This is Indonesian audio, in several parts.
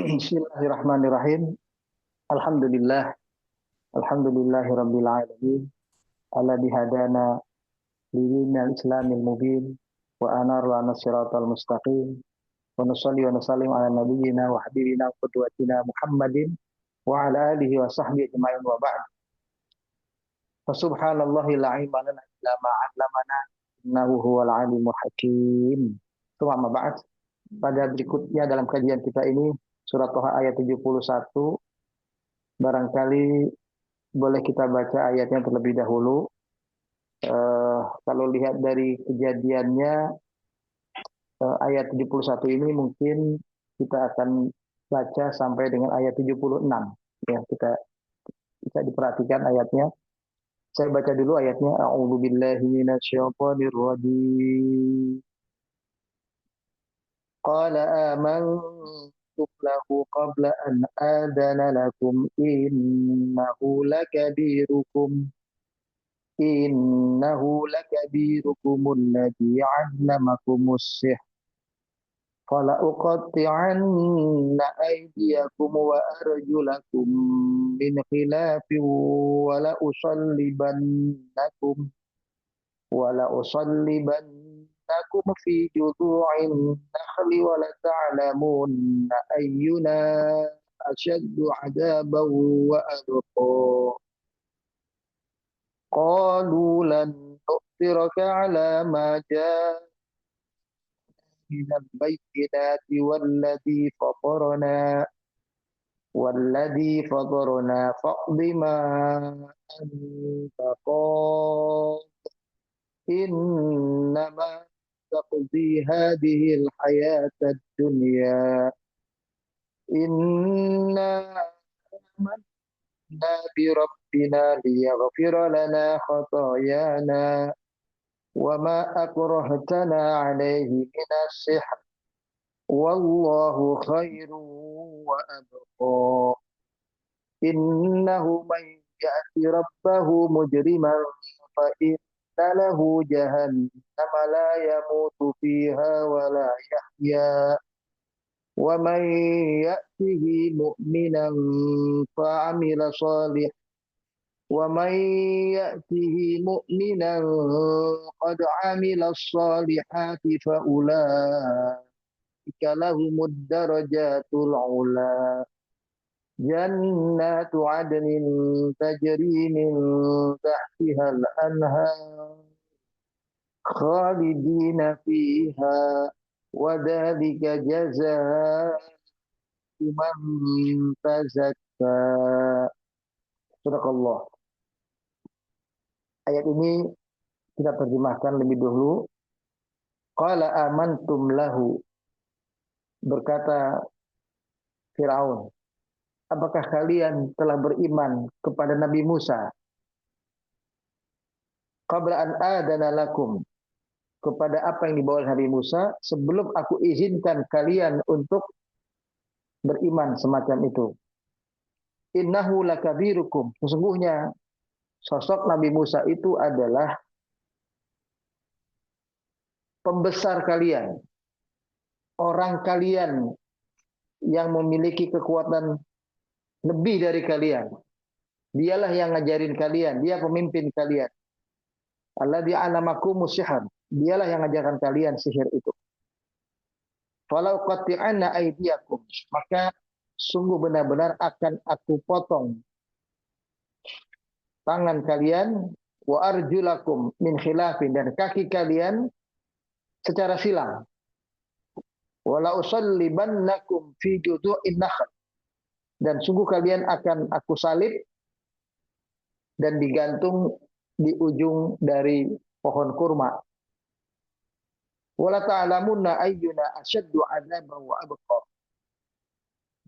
Bismillahirrahmanirrahim. Alhamdulillah, alhamdulillahirabbil alamin. Alladzi hadana lidinil islamil mubin wa anar lana siratal mustaqim. Wa nusalli wa nusallim ala nabiyyina wa habibina wa qudwatina Muhammadin wa ala alihi wa sahbihi ajma'in wa ba'd. Fa subhanallahi la ilma lana illa ma 'allamana innahu huwal alimul hakim. Summa ba'd. Pada berikutnya dalam kajian kita ini surat Toha ayat 71. Barangkali boleh kita baca ayatnya terlebih dahulu. Kalau lihat dari kejadiannya, ayat 71 ini mungkin kita akan baca sampai dengan ayat 76. Ya, kita bisa diperhatikan ayatnya. Saya baca dulu ayatnya. A'udzubillahi minasyaitonirrajim. Qala amantu lahu qabla an adana lakum innahu lakabirukum lakabirukumul ladzi 'allamakumus sihr fala uqatti'anna aydiyakum wa arjulakum min khilafin wala usallibannakum fi judhu'in nakhli wala ta'lamunna ayyuna ashaddu 'adaban wa abqa. Qalu lan nu'thiraka 'ala ma ja'ana minal bayyinati والذي فطرنا فاقض ما أنت قاض إنما تقضي هذه الحياة الدنيا إنا آمنا بربنا ليغفر لنا خطايانا وما أكرهتنا عليه من السحر والله خير وأبقى إنه من يأتي ربه مجرما فإن له جهنم لا يموت فيها ولا يحيا ومن يأته مؤمنا فعمل صالحا ومن يأته مؤمنا قد عمل الصالحات فأولئك لهم الدرجات العلى جنات عدن تجري من تحتها الأنهار خالدين فيها وذلك جزاء من تزكى. Sadaqallah. Ayat ini kita terjemahkan lebih dahulu. Qala amantum lahu. Berkata Firaun, apakah kalian telah beriman kepada Nabi Musa? Qabla an adana lakum. Kepada apa yang dibawa Nabi Musa sebelum aku izinkan kalian untuk beriman semacam itu. Innahu lakabirukum. Sesungguhnya sosok Nabi Musa itu adalah pembesar kalian, orang kalian yang memiliki kekuatan lebih dari kalian. Dialah yang ngajarin kalian, dia pemimpin kalian. Alladzi 'allamakumus sihr. Dialah yang ngajarkan kalian sihir itu. Falau qatti'anna aydiyakum. Maka sungguh benar-benar akan aku potong tangan kalian wa arjulakum min khilafin, dan kaki kalian secara silang. Wala usallibannakum fi judu'in nakhl, dan sungguh kalian akan aku salib dan digantung di ujung dari pohon kurma. Wala ta'lamunna ayyuna asyaddu 'adzaban wa abqa,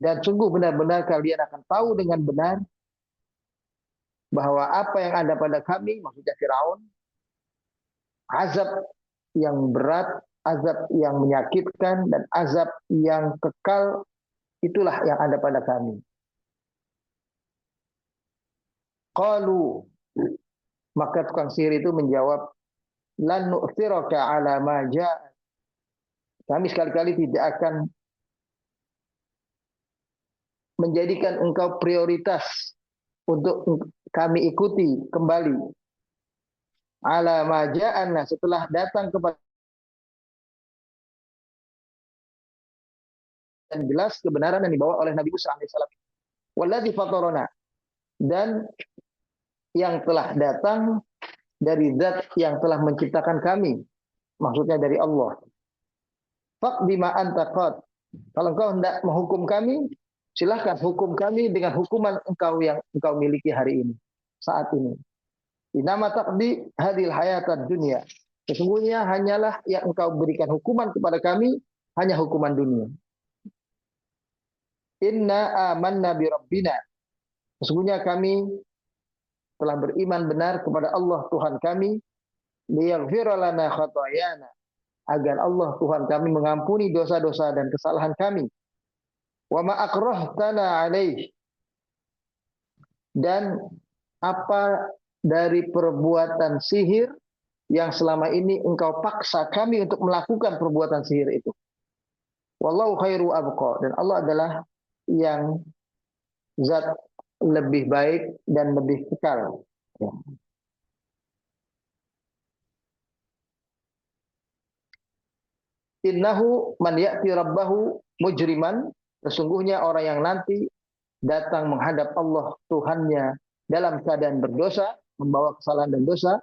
dan sungguh benar-benar kalian akan tahu dengan benar bahwa apa yang ada pada kami, maksudnya Firaun, azab yang berat, azab yang menyakitkan, dan azab yang kekal, itulah yang ada pada kami. Qalu, maka tukang sihir itu menjawab, lan nu'thiraka ala ma ja'a. Kami sekali-kali tidak akan menjadikan engkau prioritas untuk kami ikuti kembali. Ala ma ja'ana, setelah datang kepada dan jelas kebenaran yang dibawa oleh Nabi Musa alaihissalam. Walladzi fatarana, dan yang telah datang dari zat yang telah menciptakan kami, maksudnya dari Allah. Faqdi ma anta qad, kalau engkau hendak menghukum kami, silahkan hukum kami dengan hukuman engkau yang engkau miliki hari ini, saat ini. Inama taqdi hadil hayatad dunia, sesungguhnya hanyalah yang engkau berikan hukuman kepada kami hanya hukuman dunia. Inna amanna bi rabbina, sesungguhnya kami telah beriman benar kepada Allah Tuhan kami, liyaghfira lana khatayana, agar Allah Tuhan kami mengampuni dosa-dosa dan kesalahan kami. Wa ma akrahtana alaih, dan apa dari perbuatan sihir yang selama ini engkau paksa kami untuk melakukan perbuatan sihir itu. Wallahu khairu abqa, dan Allah adalah yang zat lebih baik dan lebih kekal. Ya. Innahu man ya'ti rabbahu mujriman, sesungguhnya orang yang nanti datang menghadap Allah Tuhannya dalam keadaan berdosa, membawa kesalahan dan dosa,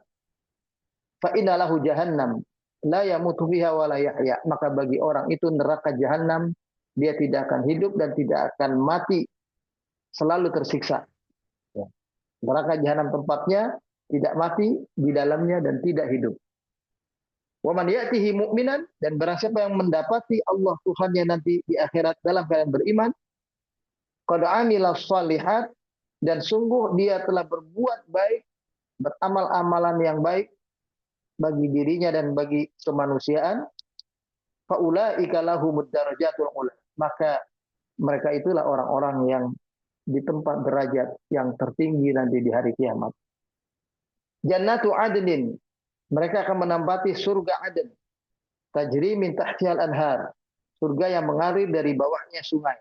fa innalahu jahannam la yamutu fiha wa la yahya, maka bagi orang itu neraka jahanam, dia tidak akan hidup dan tidak akan mati, selalu tersiksa. Ya. Neraka jahanam tempatnya, tidak mati di dalamnya dan tidak hidup. Wa man ya'tihi mu'minan, dan barang siapa yang mendapati Allah Tuhannya nanti di akhirat dalam keadaan beriman, qad amila shalihat, dan sungguh dia telah berbuat baik, beramal amalan yang baik bagi dirinya dan bagi kemanusiaan, fa ulaika lahumud darajatul ula, maka mereka itulah orang-orang yang di tempat derajat yang tertinggi nanti di hari kiamat. Jannatu adnin, mereka akan menempati surga Aden. Tajri min tahtihal anhar, surga yang mengalir dari bawahnya sungai.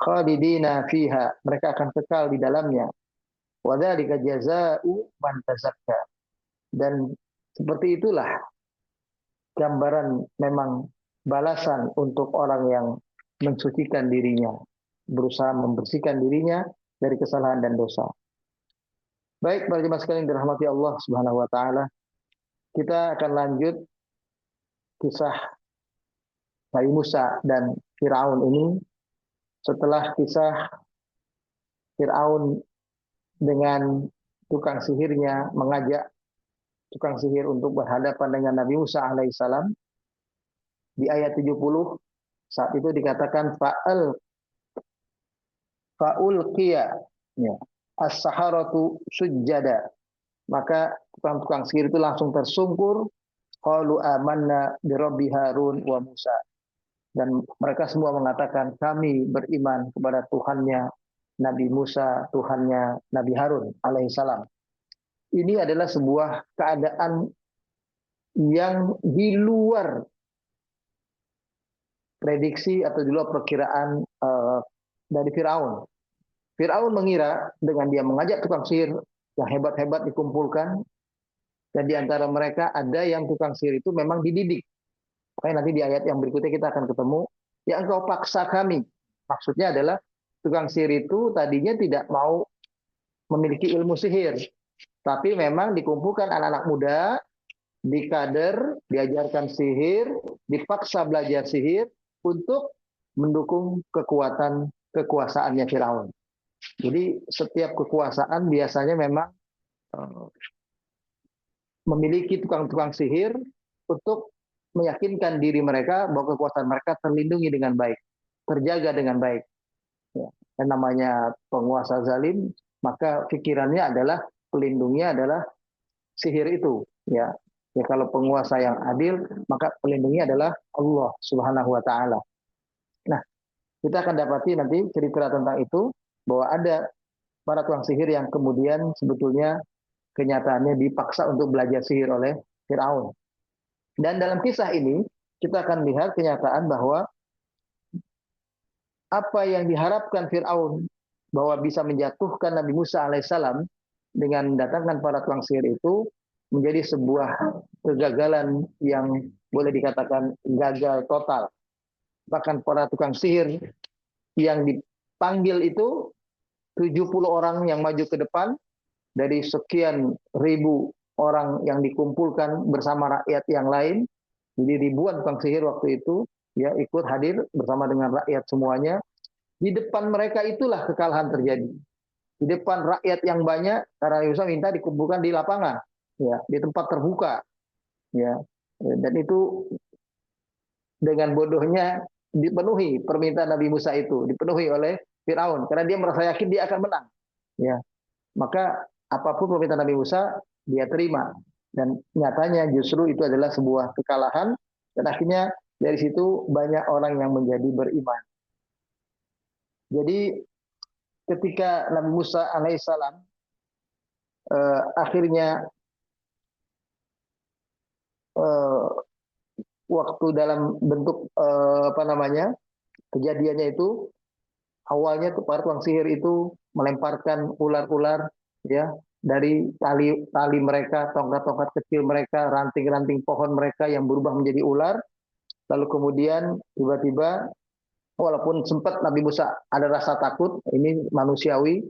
Khalidina fiha, mereka akan kekal di dalamnya. Wa dzalika jazaa'u man tazakka, dan seperti itulah gambaran memang balasan untuk orang yang mensucikan dirinya, berusaha membersihkan dirinya dari kesalahan dan dosa. Baik, para jemaah sekalian yang dirahmati Allah Subhanahu wa taala, kita akan lanjut kisah Nabi Musa dan Firaun ini setelah kisah Firaun dengan tukang sihirnya mengajak tukang sihir untuk berhadapan dengan Nabi Musa alaihissalam. Di ayat 70 saat itu dikatakan fa'ulqiya, ya, as-saharatu sujjada, maka tukang-tukang sihir itu langsung tersungkur. Qalu amanna bi rabbi Harun wa Musa, dan mereka semua mengatakan kami beriman kepada Tuhannya Nabi Musa, Tuhannya Nabi Harun alaihissalam. Ini adalah sebuah keadaan yang di luar prediksi atau di luar perkiraan dari Firaun. Firaun mengira dengan dia mengajak tukang sihir yang hebat-hebat dikumpulkan, dan di antara mereka ada yang tukang sihir itu memang dididik. Makanya nanti di ayat yang berikutnya kita akan ketemu, ya engkau paksa kami. Maksudnya adalah tukang sihir itu tadinya tidak mau memiliki ilmu sihir, tapi memang dikumpulkan anak-anak muda, dikader, diajarkan sihir, dipaksa belajar sihir untuk mendukung kekuasaannya Firaun. Jadi setiap kekuasaan biasanya memang memiliki tukang-tukang sihir untuk meyakinkan diri mereka bahwa kekuasaan mereka terlindungi dengan baik, terjaga dengan baik. Ya. Dan namanya penguasa zalim, maka pikirannya adalah pelindungnya adalah sihir itu. Ya, ya kalau penguasa yang adil, maka pelindungnya adalah Allah Subhanahu wa taala. Nah, kita akan dapati nanti cerita tentang itu, bahwa ada para tukang sihir yang kemudian sebetulnya kenyataannya dipaksa untuk belajar sihir oleh Firaun. Dan dalam kisah ini kita akan lihat kenyataan bahwa apa yang diharapkan Fir'aun bahwa bisa menjatuhkan Nabi Musa alaihissalam dengan mendatangkan para tukang sihir itu menjadi sebuah kegagalan yang boleh dikatakan gagal total. Bahkan para tukang sihir yang dipanggil itu 70 orang yang maju ke depan dari sekian ribu orang yang dikumpulkan bersama rakyat yang lain. Jadi ribuan tukang sihir waktu itu ya ikut hadir bersama dengan rakyat semuanya. Di depan mereka itulah kekalahan terjadi. Di depan rakyat yang banyak, karena Musa minta dikumpulkan di lapangan, ya, di tempat terbuka, ya. Dan itu dengan bodohnya dipenuhi permintaan Nabi Musa itu, dipenuhi oleh Firaun karena dia merasa yakin dia akan menang. Ya. Maka apapun permintaan Nabi Musa dia terima dan nyatanya justru itu adalah sebuah kekalahan dan akhirnya dari situ banyak orang yang menjadi beriman. Jadi ketika Nabi Musa alaihissalam akhirnya waktu dalam bentuk kejadiannya itu awalnya para tukang sihir itu melemparkan ular-ular ya dari tali mereka, tongkat-tongkat kecil mereka, ranting-ranting pohon mereka yang berubah menjadi ular. Lalu kemudian tiba-tiba walaupun sempat Nabi Musa ada rasa takut, ini manusiawi,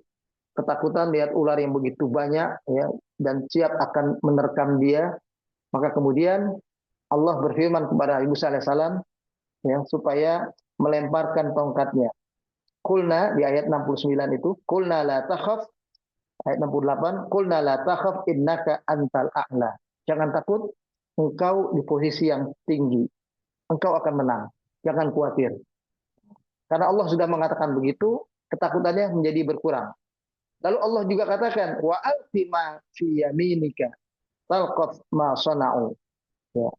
ketakutan lihat ular yang begitu banyak ya dan siap akan menerkam dia, maka kemudian Allah berfirman kepada Nabi Musa alaihissalam ya supaya melemparkan tongkatnya. Kulna di ayat 69 itu, kulna la takhaf, ayat 68, kulna la takhaf innaka antal a'la. Jangan takut, engkau di posisi yang tinggi. Engkau akan menang. Jangan khawatir. Karena Allah sudah mengatakan begitu, ketakutannya menjadi berkurang. Lalu Allah juga katakan, wa alqi ma fi yaminika talqaf ma sana'u. Ya.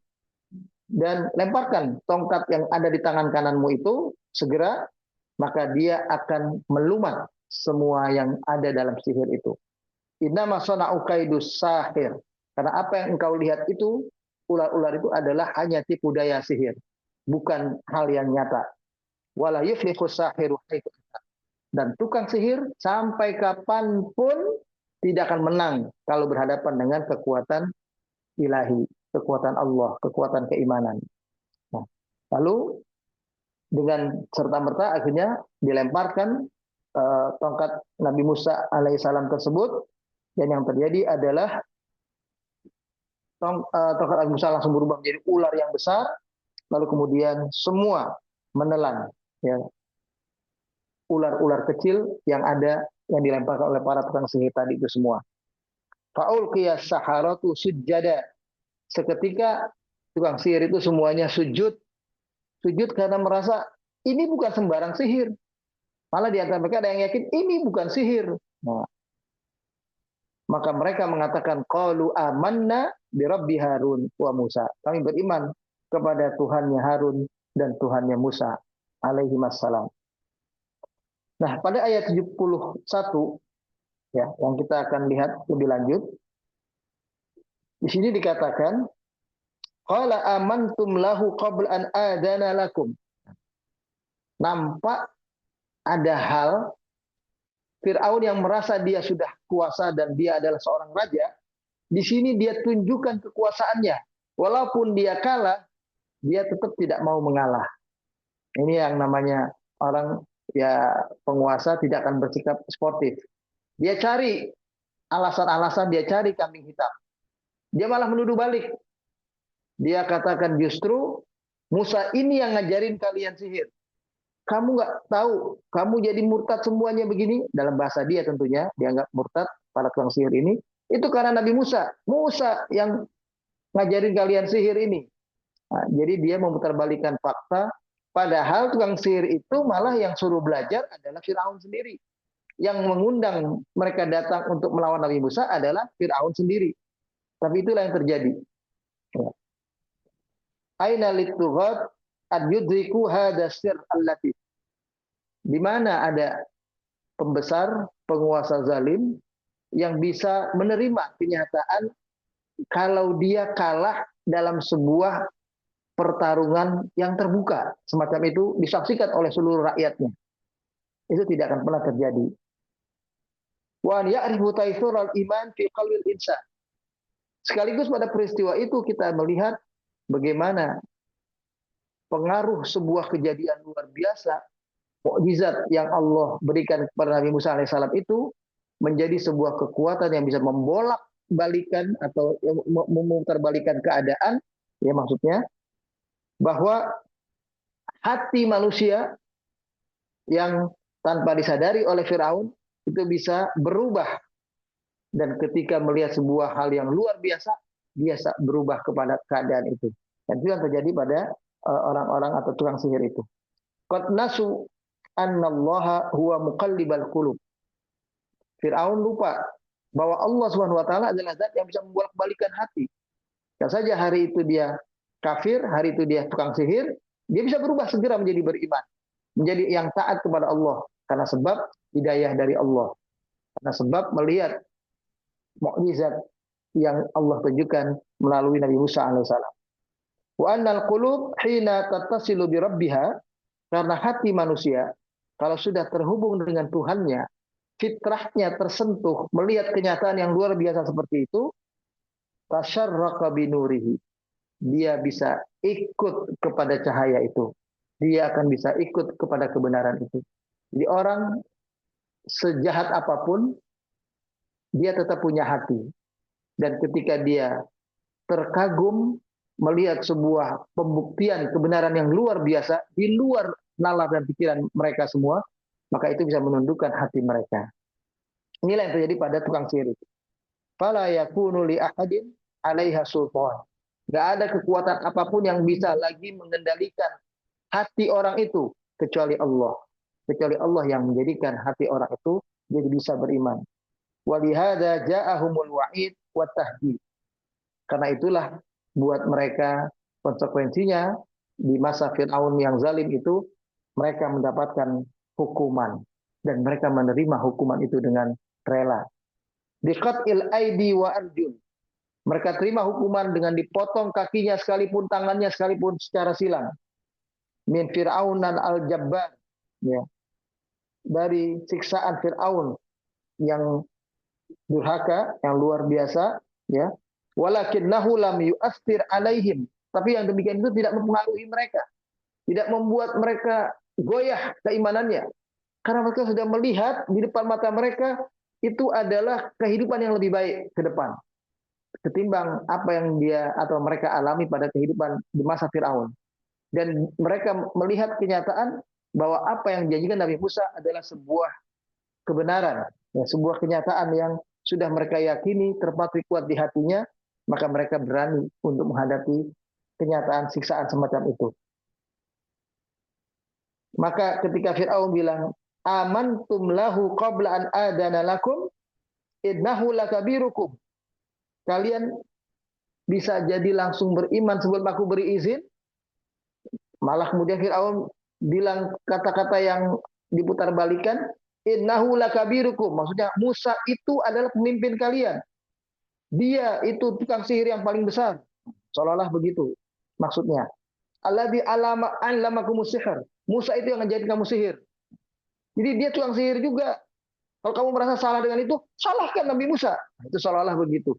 Dan lemparkan tongkat yang ada di tangan kananmu itu segera, maka dia akan melumat semua yang ada dalam sihir itu. Innama sana'u kaidus sahir. Karena apa yang engkau lihat itu, ular-ular itu adalah hanya tipu daya sihir, bukan hal yang nyata. Wala yuflihu sahiru haitsu. Dan tukang sihir sampai kapanpun tidak akan menang kalau berhadapan dengan kekuatan ilahi, kekuatan Allah, kekuatan keimanan. Nah, lalu dengan serta-merta akhirnya dilemparkan tongkat Nabi Musa alaihissalam tersebut dan yang terjadi adalah tongkat Nabi Musa langsung berubah menjadi ular yang besar lalu kemudian semua menelan ya ular-ular kecil yang ada yang dilemparkan oleh para tukang sihir tadi itu semua. Faul qiyas saharatu sujjada. Seketika tukang sihir itu semuanya sujud karena merasa ini bukan sembarang sihir. Malah di antara mereka ada yang yakin ini bukan sihir. Nah, maka mereka mengatakan qalu amanna bi rabbi Harun wa Musa. Kami beriman kepada Tuhannya Harun dan Tuhannya Musa alaihi wassalam. Nah, pada ayat 71 ya, yang kita akan lihat lebih lanjut. Di sini dikatakan qala amantum lahu qabla an adana lakum. Nampak ada hal Fir'aun yang merasa dia sudah kuasa dan dia adalah seorang raja, di sini dia tunjukkan kekuasaannya. Walaupun dia kalah, dia tetap tidak mau mengalah. Ini yang namanya orang ya penguasa tidak akan bersikap sportif. Dia cari alasan-alasan, dia cari kambing hitam. Dia malah menuduh balik. Dia katakan justru Musa ini yang ngajarin kalian sihir. Kamu nggak tahu, kamu jadi murtad semuanya begini. Dalam bahasa dia tentunya, dianggap murtad para tukang sihir ini. Itu karena Nabi Musa. Musa yang ngajarin kalian sihir ini. Nah, jadi dia memutarbalikkan fakta. Padahal tukang sihir itu malah yang suruh belajar adalah Firaun sendiri. Yang mengundang mereka datang untuk melawan Nabi Musa adalah Firaun sendiri. Tapi itulah yang terjadi. Aina litughat ad yudriku hada sir allati. Di mana ada pembesar, penguasa zalim yang bisa menerima kenyataan kalau dia kalah dalam sebuah pertarungan yang terbuka. Semacam itu disaksikan oleh seluruh rakyatnya. Itu tidak akan pernah terjadi. Wa ya'rifu taithural iman fi qalbil insan. Sekaligus pada peristiwa itu kita melihat bagaimana pengaruh sebuah kejadian luar biasa, mukjizat yang Allah berikan kepada Nabi Musa alaihissalam itu menjadi sebuah kekuatan yang bisa membolak balikan atau memutarbalikkan keadaan, ya maksudnya bahwa hati manusia yang tanpa disadari oleh Firaun itu bisa berubah, dan ketika melihat sebuah hal yang luar biasa dia berubah kepada keadaan itu. Dan itu yang terjadi pada orang-orang atau tukang sihir itu. Qad nasu annallaha huwa muqallibal qulub. Firaun lupa bahwa Allah Subhanahu wa taala adalah zat yang bisa membolak-balikan hati. Kalau saja hari itu dia kafir, hari itu dia tukang sihir, dia bisa berubah segera menjadi beriman, menjadi yang taat kepada Allah karena sebab hidayah dari Allah. Karena sebab melihat mukjizat yang Allah tunjukkan melalui Nabi Musa alaihissalam. Wa annal qulub hina tattasilu bi rabbiha, karena hati manusia kalau sudah terhubung dengan Tuhannya, fitrahnya tersentuh melihat kenyataan yang luar biasa seperti itu, tasyarraqa binurihi, dia bisa ikut kepada cahaya itu. Dia akan bisa ikut kepada kebenaran itu. Jadi orang sejahat apapun, dia tetap punya hati. Dan ketika dia terkagum melihat sebuah pembuktian kebenaran yang luar biasa di luar nalar dan pikiran mereka semua, maka itu bisa menundukkan hati mereka. Inilah yang terjadi pada tukang sihir itu. Fala yakunu li ahadin 'alaiha sultan. Enggak ada kekuatan apapun yang bisa lagi mengendalikan hati orang itu kecuali Allah. Kecuali Allah yang menjadikan hati orang itu jadi bisa beriman. Walihada ja'ahumul wa'id wa tahdid. Karena itulah buat mereka konsekuensinya di masa Fir'aun yang zalim itu, mereka mendapatkan hukuman dan mereka menerima hukuman itu dengan rela. Diqat'il aidi wa arjun. Mereka terima hukuman dengan dipotong kakinya sekalipun, tangannya sekalipun secara silang. Min Fir'aunan al-Jabbar, ya. Dari siksaan Fir'aun yang durhaka, yang luar biasa, ya. Walakinnahu lam yu'athir alaihim. Tapi yang demikian itu tidak mempengaruhi mereka. Tidak membuat mereka goyah keimanannya. Karena mereka sudah melihat di depan mata mereka itu adalah kehidupan yang lebih baik ke depan ketimbang apa yang dia atau mereka alami pada kehidupan di masa Fir'aun. Dan mereka melihat kenyataan bahwa apa yang dijanjikan Nabi Musa adalah sebuah kebenaran, ya, sebuah kenyataan yang sudah mereka yakini terpatri kuat di hatinya, maka mereka berani untuk menghadapi kenyataan siksaan semacam itu. Maka ketika Fir'aun bilang, amantum lahu qabla an adana lakum innahu lakabirukum. Kalian bisa jadi langsung beriman sebelum aku beri izin. Malah kemudian Fir'aun bilang kata-kata yang diputarbalikkan, innahu lakabirukum. Maksudnya Musa itu adalah pemimpin kalian. Dia itu tukang sihir yang paling besar. Seolah-olah begitu maksudnya. Alladzi allamakumus sihr. Musa itu yang ngajarin kamu sihir. Jadi dia tukang sihir juga. Kalau kamu merasa salah dengan itu, salahkan Nabi Musa. Itu seolah-olah begitu.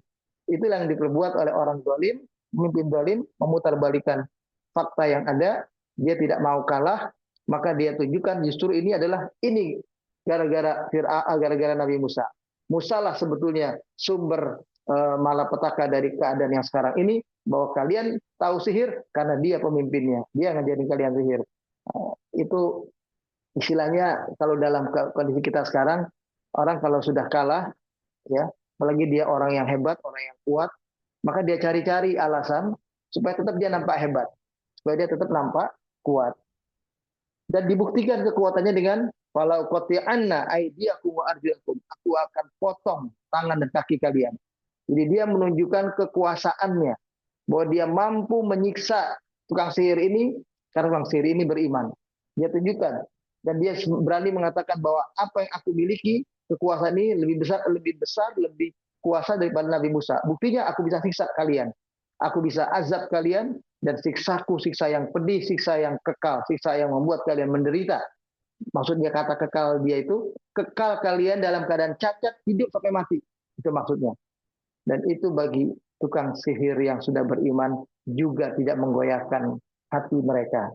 Itulah yang diperbuat oleh orang zalim, pemimpin zalim, memutarbalikkan fakta yang ada. Dia tidak mau kalah, maka dia tunjukkan justru ini adalah ini gara-gara Nabi Musa. Musa lah sebetulnya sumber malapetaka dari keadaan yang sekarang ini, bahwa kalian tahu sihir karena dia pemimpinnya. Dia ngajarin kalian sihir. Itu istilahnya kalau dalam kondisi kita sekarang, orang kalau sudah kalah, ya, apalagi dia orang yang hebat, orang yang kuat, maka dia cari-cari alasan supaya tetap dia nampak hebat, supaya dia tetap nampak kuat. Dan dibuktikan kekuatannya dengan walau qati'anna aydiyakum wa arjulakum, aku akan potong tangan dan kaki kalian. Jadi dia menunjukkan kekuasaannya, bahwa dia mampu menyiksa tukang sihir ini karena tukang sihir ini beriman. Dia tunjukkan, dan dia berani mengatakan bahwa apa yang aku miliki, kekuasaan ini lebih besar, lebih kuasa daripada Nabi Musa. Buktinya aku bisa siksa kalian, aku bisa azab kalian, dan siksaku siksa yang pedih, siksa yang kekal, siksa yang membuat kalian menderita. Maksudnya kata kekal dia itu kekal kalian dalam keadaan cacat hidup sampai mati. Itu maksudnya. Dan itu bagi tukang sihir yang sudah beriman juga tidak menggoyahkan hati mereka.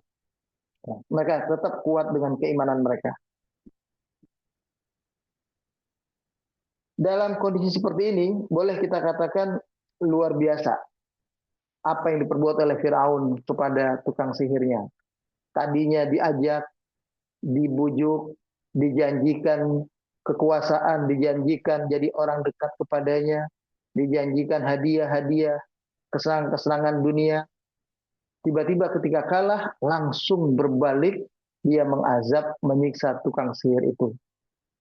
Mereka tetap kuat dengan keimanan mereka. Dalam kondisi seperti ini, boleh kita katakan luar biasa apa yang diperbuat oleh Firaun kepada tukang sihirnya. Tadinya diajak, dibujuk, dijanjikan kekuasaan, dijanjikan jadi orang dekat kepadanya, dijanjikan hadiah-hadiah, kesenangan-kesenangan dunia. Tiba-tiba ketika kalah, langsung berbalik, dia mengazab, menyiksa tukang sihir itu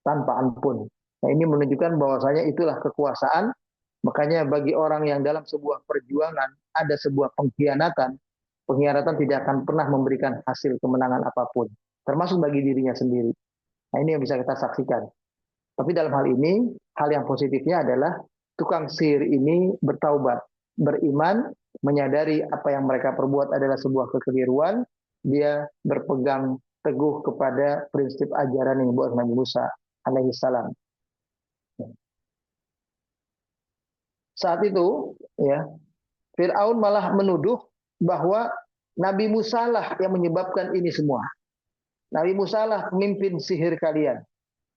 tanpa ampun. Nah, ini menunjukkan bahwasanya itulah kekuasaan. Makanya bagi orang yang dalam sebuah perjuangan ada sebuah pengkhianatan, pengkhianatan tidak akan pernah memberikan hasil kemenangan apapun, termasuk bagi dirinya sendiri. Nah, ini yang bisa kita saksikan. Tapi dalam hal ini, hal yang positifnya adalah tukang sihir ini bertaubat, beriman, menyadari apa yang mereka perbuat adalah sebuah kekeliruan, dia berpegang teguh kepada prinsip ajaran yang dibuat Nabi Musa alaihissalam. Saat itu, ya, Fir'aun malah menuduh bahwa Nabi Musa lah yang menyebabkan ini semua. Nabi Musa lah pemimpin sihir kalian.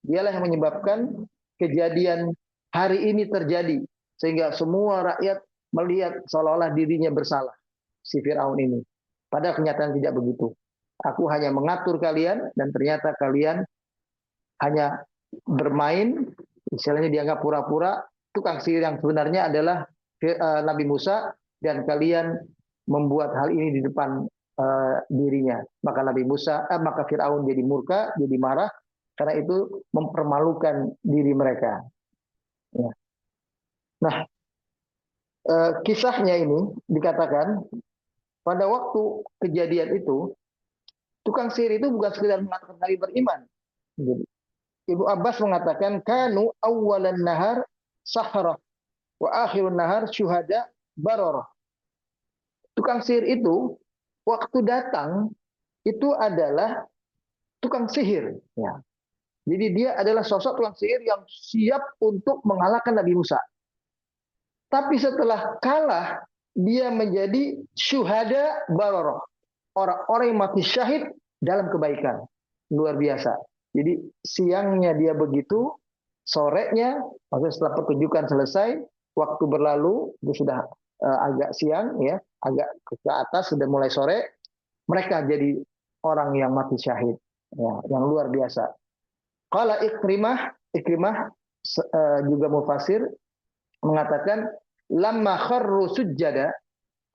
Dialah yang menyebabkan kejadian hari ini terjadi. Sehingga semua rakyat melihat seolah-olah dirinya bersalah. Si Fir'aun ini. Padahal kenyataan tidak begitu. Aku hanya mengatur kalian dan ternyata kalian hanya bermain, istilahnya dianggap pura-pura. Tukang sihir yang sebenarnya adalah Nabi Musa dan kalian membuat hal ini di depan dirinya. Maka maka Fir'aun jadi murka, jadi marah karena itu mempermalukan diri mereka. Ya. Nah, kisahnya ini dikatakan pada waktu kejadian itu tukang sihir itu bukan sekedar mengatakan kami beriman. Jadi, Ibnu Abbas mengatakan kanu awwalan nahar sahara wa akhirun nahar syuhada bararah. Tukang sihir itu waktu datang itu adalah tukang sihir, ya. Jadi dia adalah sosok tukang sihir yang siap untuk mengalahkan Nabi Musa. Tapi setelah kalah, dia menjadi syuhada bararah. Orang-orang yang mati syahid dalam kebaikan. Luar biasa. Jadi siangnya dia begitu, sorenya, maksudnya setelah pertunjukan selesai, waktu berlalu, itu sudah agak siang, ya, agak ke atas, sudah mulai sore, mereka jadi orang yang mati syahid, ya, yang luar biasa. Qala Ikrimah juga mufasir mengatakan lamma kharru sujjada,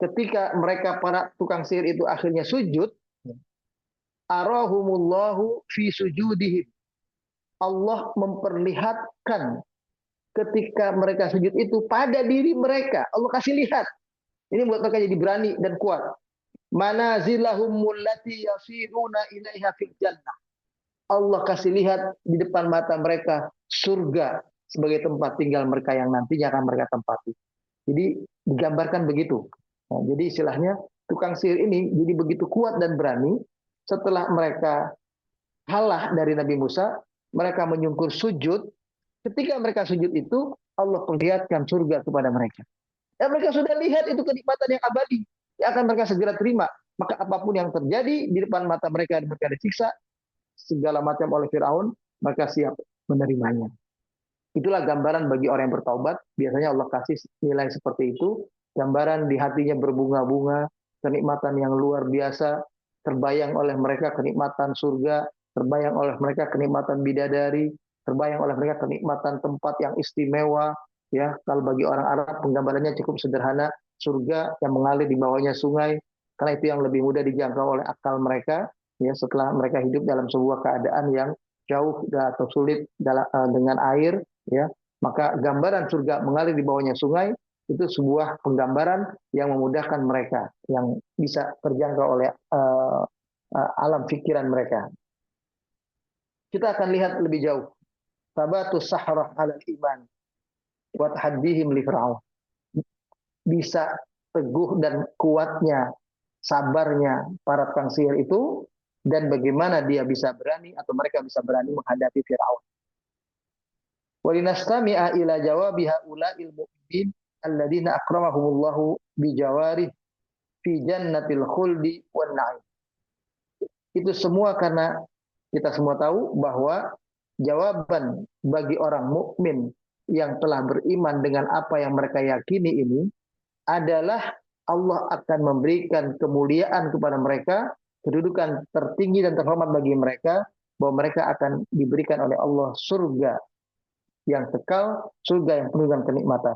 ketika mereka para tukang sihir itu akhirnya sujud, arahumullahu fi sujudihim. Allah memperlihatkan ketika mereka sujud itu pada diri mereka. Allah kasih lihat. Ini buat mereka jadi berani dan kuat. Manazilahumul lati yasiruna ilaiha fil jannah. Allah kasih lihat di depan mata mereka surga sebagai tempat tinggal mereka yang nantinya akan mereka tempati. Jadi digambarkan begitu. Nah, jadi istilahnya tukang sihir ini jadi begitu kuat dan berani setelah mereka kalah dari Nabi Musa, mereka menyungkur sujud. Ketika mereka sujud itu, Allah perlihatkan surga kepada mereka. Dan mereka sudah lihat itu kenikmatan yang abadi yang akan mereka segera terima. Maka apapun yang terjadi di depan mata mereka, mereka disiksa segala macam oleh Firaun, mereka siap menerimanya. Itulah gambaran bagi orang yang bertaubat. Biasanya Allah kasih nilai seperti itu. Gambaran di hatinya berbunga-bunga, kenikmatan yang luar biasa, terbayang oleh mereka kenikmatan surga, terbayang oleh mereka kenikmatan bidadari, terbayang oleh mereka kenikmatan tempat yang istimewa. Ya, kalau bagi orang Arab penggambarannya cukup sederhana, surga yang mengalir di bawahnya sungai, karena itu yang lebih mudah dijangkau oleh akal mereka. Ya, setelah mereka hidup dalam sebuah keadaan yang jauh atau sulit dengan air, ya, maka gambaran surga mengalir di bawahnya sungai itu sebuah penggambaran yang memudahkan mereka, yang bisa terjangkau oleh alam pikiran mereka. Kita akan lihat lebih jauh. Sabatus sahrah alal iman wa tahaddihim li fir'aun. Bisa teguh dan kuatnya, sabarnya para tukang sihir itu dan bagaimana dia bisa berani atau mereka bisa berani menghadapi Firaun. Walinastami'a ila jawabi haula'il mu'minin alladziina akramahumullahu bijawarih fi jannatil khuldi wan na'im. Itu semua karena kita semua tahu bahwa jawaban bagi orang mukmin yang telah beriman dengan apa yang mereka yakini ini adalah Allah akan memberikan kemuliaan kepada mereka, kedudukan tertinggi dan terhormat bagi mereka, bahwa mereka akan diberikan oleh Allah surga yang kekal, surga yang penuh dengan kenikmatan.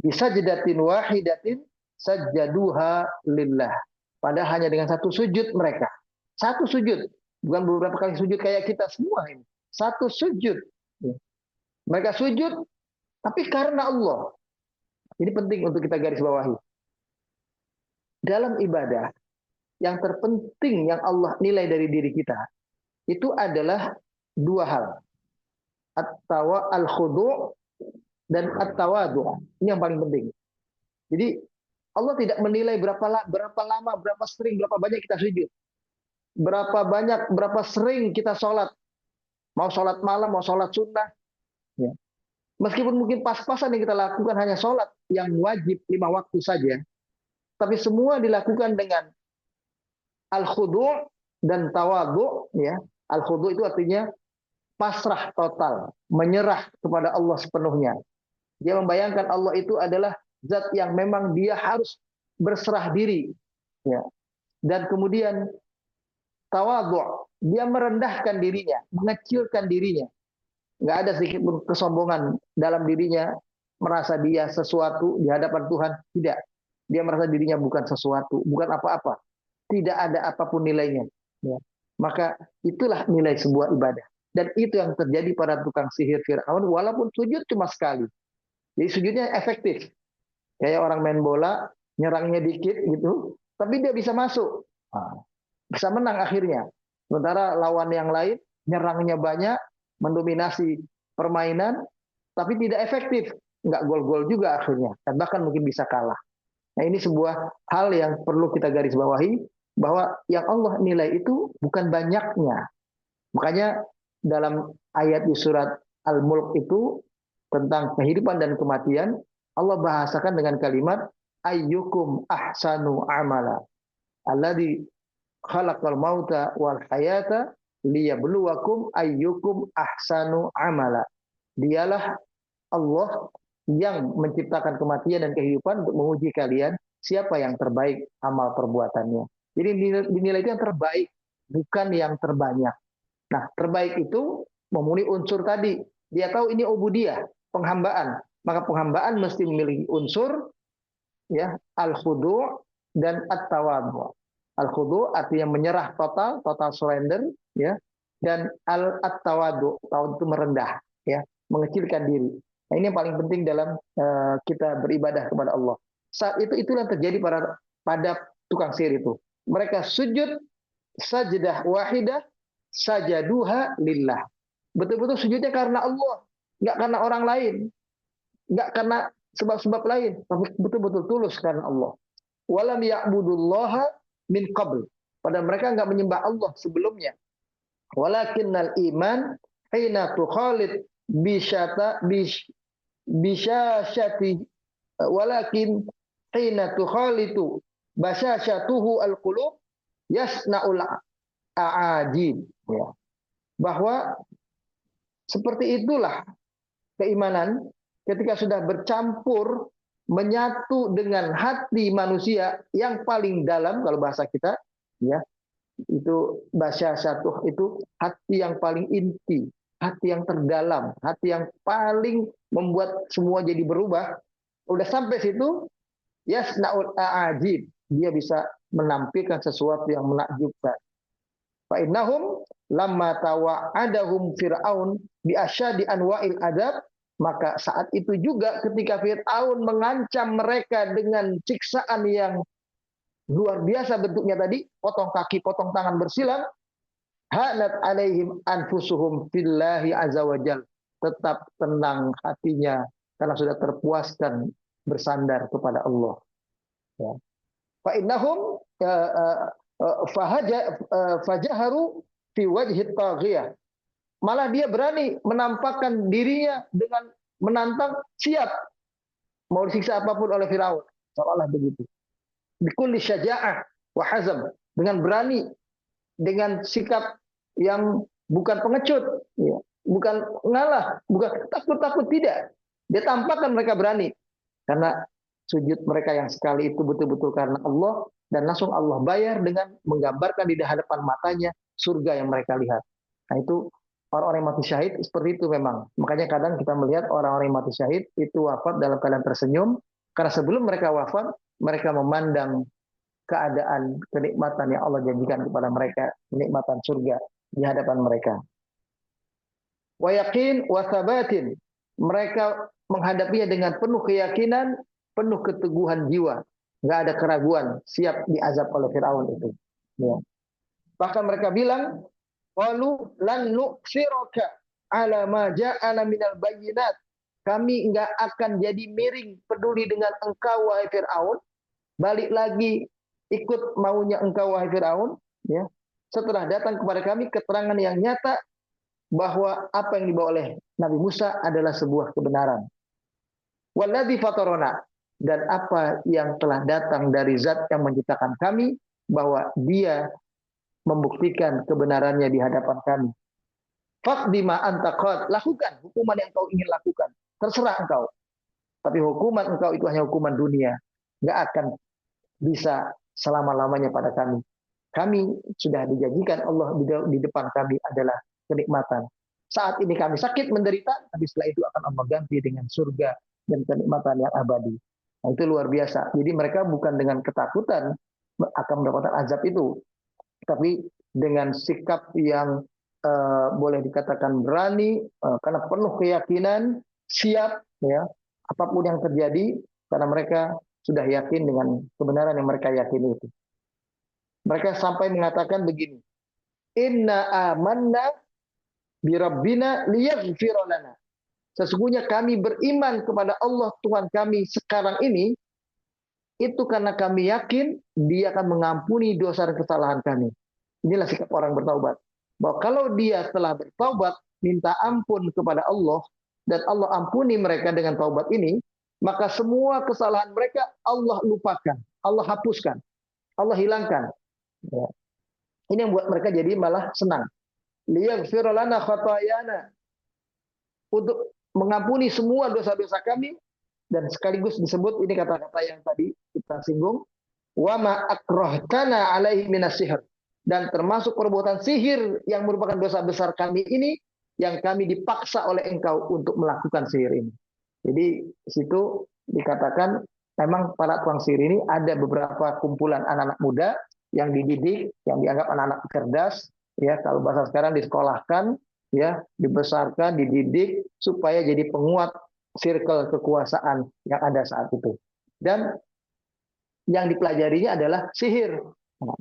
Bisajdatin wahidatin sajjaduha lillah. Padahal hanya dengan satu sujud mereka. Satu sujud. Bukan beberapa kali sujud kayak kita semua ini. Satu sujud. Mereka sujud, tapi karena Allah. Ini penting untuk kita garis bawahi. Dalam ibadah, yang terpenting yang Allah nilai dari diri kita, itu adalah dua hal. Al-khudu' dan at-tawadu'. Ini yang paling penting. Jadi Allah tidak menilai berapa lama, berapa sering, berapa banyak kita sujud. Berapa banyak, berapa sering kita sholat. Mau sholat malam, mau sholat sunnah. Ya. Meskipun mungkin pas-pasan yang kita lakukan hanya sholat yang wajib 5 waktu saja. Tapi semua dilakukan dengan al-khudu' dan tawadu'. Ya. Al-khudu' itu artinya pasrah total. Menyerah kepada Allah sepenuhnya. Dia membayangkan Allah itu adalah zat yang memang dia harus berserah diri. Ya. Dan kemudian tawadhu', dia merendahkan dirinya, mengecilkan dirinya. Nggak ada sedikit pun kesombongan dalam dirinya, merasa dia sesuatu di hadapan Tuhan. Tidak. Dia merasa dirinya bukan sesuatu, bukan apa-apa. Tidak ada apapun nilainya. Ya. Maka itulah nilai sebuah ibadah. Dan itu yang terjadi pada tukang sihir Firaun, walaupun sujud cuma sekali. Jadi sujudnya efektif. Kayak orang main bola, nyerangnya dikit gitu, tapi dia bisa masuk. Bisa menang akhirnya. Sementara lawan yang lain, nyerangnya banyak, mendominasi permainan, tapi tidak efektif. Nggak gol-gol juga akhirnya. Dan bahkan mungkin bisa kalah. Nah ini sebuah hal yang perlu kita garis bawahi, bahwa yang Allah nilai itu bukan banyaknya. Makanya dalam ayat di surat Al-Mulk itu, tentang kehidupan dan kematian, Allah bahasakan dengan kalimat ayyukum ahsanu amala alladzi khalaqal mauta wal hayata liyabluwakum ayyukum ahsanu amala. Dialah Allah yang menciptakan kematian dan kehidupan untuk menguji kalian siapa yang terbaik amal perbuatannya. Jadi dinilai itu yang terbaik, bukan yang terbanyak. Nah, terbaik itu memenuhi unsur tadi. Dia tahu ini ubudiyah, penghambaan. Maka penghambaan mesti memiliki unsur ya al-khudu' dan at-tawadhu'. Al-khudu' artinya menyerah total surrender ya, dan at-tawadhu', tawadhu' itu merendah ya, mengecilkan diri. Nah, ini yang paling penting dalam kita beribadah kepada Allah. Saat itu itulah yang terjadi pada tukang sihir itu. Mereka sujud sajdah wahidah sajaduha lillah. Betul-betul sujudnya karena Allah, nggak karena orang lain, nggak karena sebab-sebab lain, tapi betul-betul tulus karena Allah. Walam ya'budullaha min qabl. Pada mereka nggak menyembah Allah sebelumnya. Walakinnal iman hina tukhalid bisyashati walakin hina tukhalitu basyashatuhu alqulub yasna'ul a'ajib. Ya. Bahwa seperti itulah keimanan ketika sudah bercampur menyatu dengan hati manusia yang paling dalam, kalau bahasa kita ya, itu bahasa satu itu hati yang paling inti, hati yang terdalam, hati yang paling membuat semua jadi berubah. Udah sampai situ, yasnaul a'ajib, dia bisa menampilkan sesuatu yang menakjubkan. Fa innahum lamma tawa'adahum fir'aun bi asyadi anwa'il adab, maka saat itu juga ketika Fir'aun mengancam mereka dengan siksaan yang luar biasa bentuknya tadi, potong kaki, potong tangan bersilang, hanat alaihim anfusuhum fillahi azza wajal, tetap tenang hatinya karena sudah terpuaskan bersandar kepada Allah. Ya. Fa innahum fajaharu fi wajhi taghiyah. Malah dia berani menampakkan dirinya dengan menantang, siap mau disiksa apapun oleh Firaun. Seolah begitu. Bikulli syaja'ah wa hazam, dengan berani, dengan sikap yang bukan pengecut, ya, bukan ngalah, bukan takut-takut, tidak. Dia tampakkan mereka berani karena sujud mereka yang sekali itu betul-betul karena Allah, dan langsung Allah bayar dengan menggambarkan di hadapan matanya surga yang mereka lihat. Nah, itu orang-orang yang mati syahid seperti itu memang. Makanya kadang kita melihat orang-orang yang mati syahid itu wafat dalam keadaan tersenyum, karena sebelum mereka wafat, mereka memandang keadaan kenikmatan yang Allah janjikan kepada mereka, kenikmatan surga di hadapan mereka. Wa yaqin wa thabatin, mereka menghadapinya dengan penuh keyakinan, penuh keteguhan jiwa, nggak ada keraguan, siap diazab oleh Firaun itu. Ya. Bahkan mereka bilang, qalu lan nu'siraka ala ma ja'ana minal bayyinat, kami nggak akan jadi miring peduli dengan engkau wahai Firaun, balik lagi ikut maunya engkau wahai Firaun, ya. Setelah datang kepada kami keterangan yang nyata bahwa apa yang dibawa oleh Nabi Musa adalah sebuah kebenaran. Walladzi fatarona, dan apa yang telah datang dari zat yang menciptakan kami, bahwa dia membuktikan kebenarannya di hadapan kami. Faqdi ma anta qad, lakukan hukuman yang kau ingin lakukan, terserah engkau. Tapi hukuman engkau itu hanya hukuman dunia, nggak akan bisa selama-lamanya pada kami. Kami sudah dijanjikan Allah di depan kami adalah kenikmatan. Saat ini kami sakit menderita, tapi setelah itu akan Allah ganti dengan surga dan kenikmatan yang abadi. Nah, itu luar biasa. Jadi mereka bukan dengan ketakutan akan mendapatkan azab itu, tapi dengan sikap yang boleh dikatakan berani, karena penuh keyakinan, siap, ya, apapun yang terjadi, karena mereka sudah yakin dengan kebenaran yang mereka yakini itu. Mereka sampai mengatakan begini, inna amanna bi rabbina liyaghfira lana, sesungguhnya kami beriman kepada Allah Tuhan kami sekarang ini, itu karena kami yakin Dia akan mengampuni dosa dan kesalahan kami. Inilah sikap orang bertaubat. Bahwa kalau dia telah bertaubat, minta ampun kepada Allah, dan Allah ampuni mereka dengan taubat ini, maka semua kesalahan mereka Allah lupakan, Allah hapuskan, Allah hilangkan. Ya. Ini yang buat mereka jadi malah senang. Liyaghfir lana khatayana, untuk mengampuni semua dosa-dosa kami, dan sekaligus disebut ini kata-kata yang tadi kita singgung, wa ma akrahtana alaihi minas sihr, dan termasuk perbuatan sihir yang merupakan dosa besar kami ini, yang kami dipaksa oleh engkau untuk melakukan sihir ini. Jadi situ dikatakan memang para tukang sihir ini ada beberapa kumpulan anak-anak muda yang dididik, yang dianggap anak-anak cerdas, ya, kalau bahasa sekarang disekolahkan, ya, dibesarkan, dididik supaya jadi penguat circle kekuasaan yang ada saat itu. Dan yang dipelajarinya adalah sihir.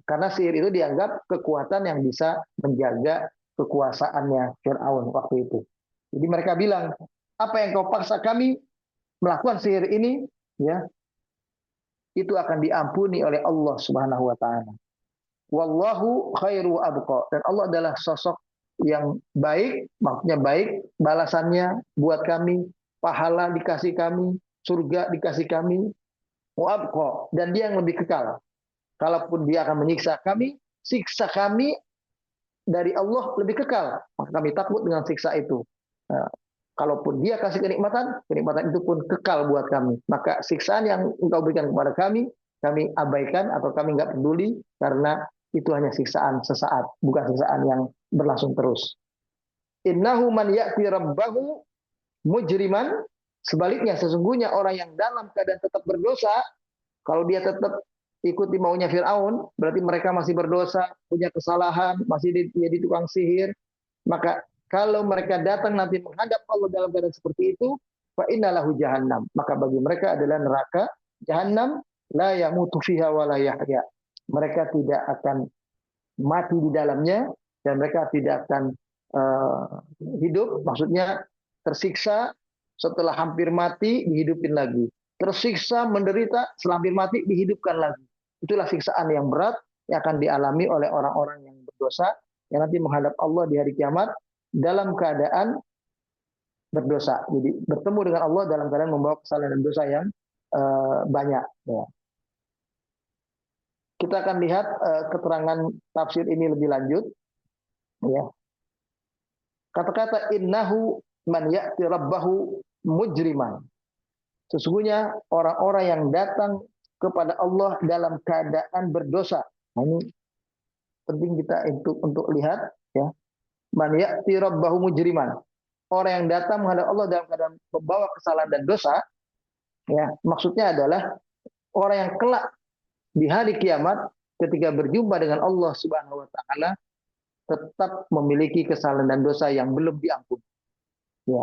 Karena sihir itu dianggap kekuatan yang bisa menjaga kekuasaannya Fir'aun waktu itu. Jadi mereka bilang, apa yang kau paksa kami melakukan sihir ini, ya, itu akan diampuni oleh Allah Subhanahu wa taala. Wallahu khairu abqa, dan Allah adalah sosok yang baik, maksudnya baik balasannya buat kami, pahala dikasih kami, surga dikasih kami, wa abqa, dan Dia yang lebih kekal. Kalaupun Dia akan menyiksa kami, siksa kami dari Allah lebih kekal, maka kami takut dengan siksa itu. Nah, kalaupun Dia kasih kenikmatan, kenikmatan itu pun kekal buat kami. Maka siksaan yang engkau berikan kepada kami abaikan atau kami nggak peduli, karena itu hanya siksaan sesaat, bukan siksaan yang berlangsung terus. Innahu man ya'ti rabbahu mujriman, sebaliknya sesungguhnya orang yang dalam keadaan tetap berdosa, kalau dia tetap ikuti maunya Fir'aun, berarti mereka masih berdosa, punya kesalahan, masih jadi tukang sihir. Maka kalau mereka datang nanti menghadap Allah dalam keadaan seperti itu, fa innalahu jahannam, maka bagi mereka adalah neraka jahannam, la yamutu fiha wa la yahya. Mereka tidak akan mati di dalamnya, dan mereka tidak akan hidup, maksudnya tersiksa setelah hampir mati dihidupin lagi, tersiksa menderita setelah hampir mati dihidupkan lagi. Itulah siksaan yang berat yang akan dialami oleh orang-orang yang berdosa yang nanti menghadap Allah di hari kiamat dalam keadaan berdosa. Jadi bertemu dengan Allah dalam keadaan membawa kesalahan dan dosa yang banyak. Ya. Kita akan lihat keterangan tafsir ini lebih lanjut. Ya. Kata-kata innahu man ya'ti rabbahu mujriman. Sesungguhnya orang-orang yang datang kepada Allah dalam keadaan berdosa. Nah, ini penting kita untuk lihat, ya. Man ya'ti rabbahu mujriman. Orang yang datang menghadap Allah dalam keadaan membawa kesalahan dan dosa, ya, maksudnya adalah orang yang kelak di hari kiamat ketika berjumpa dengan Allah Subhanahu wa taala tetap memiliki kesalahan dan dosa yang belum diampuni. Ya.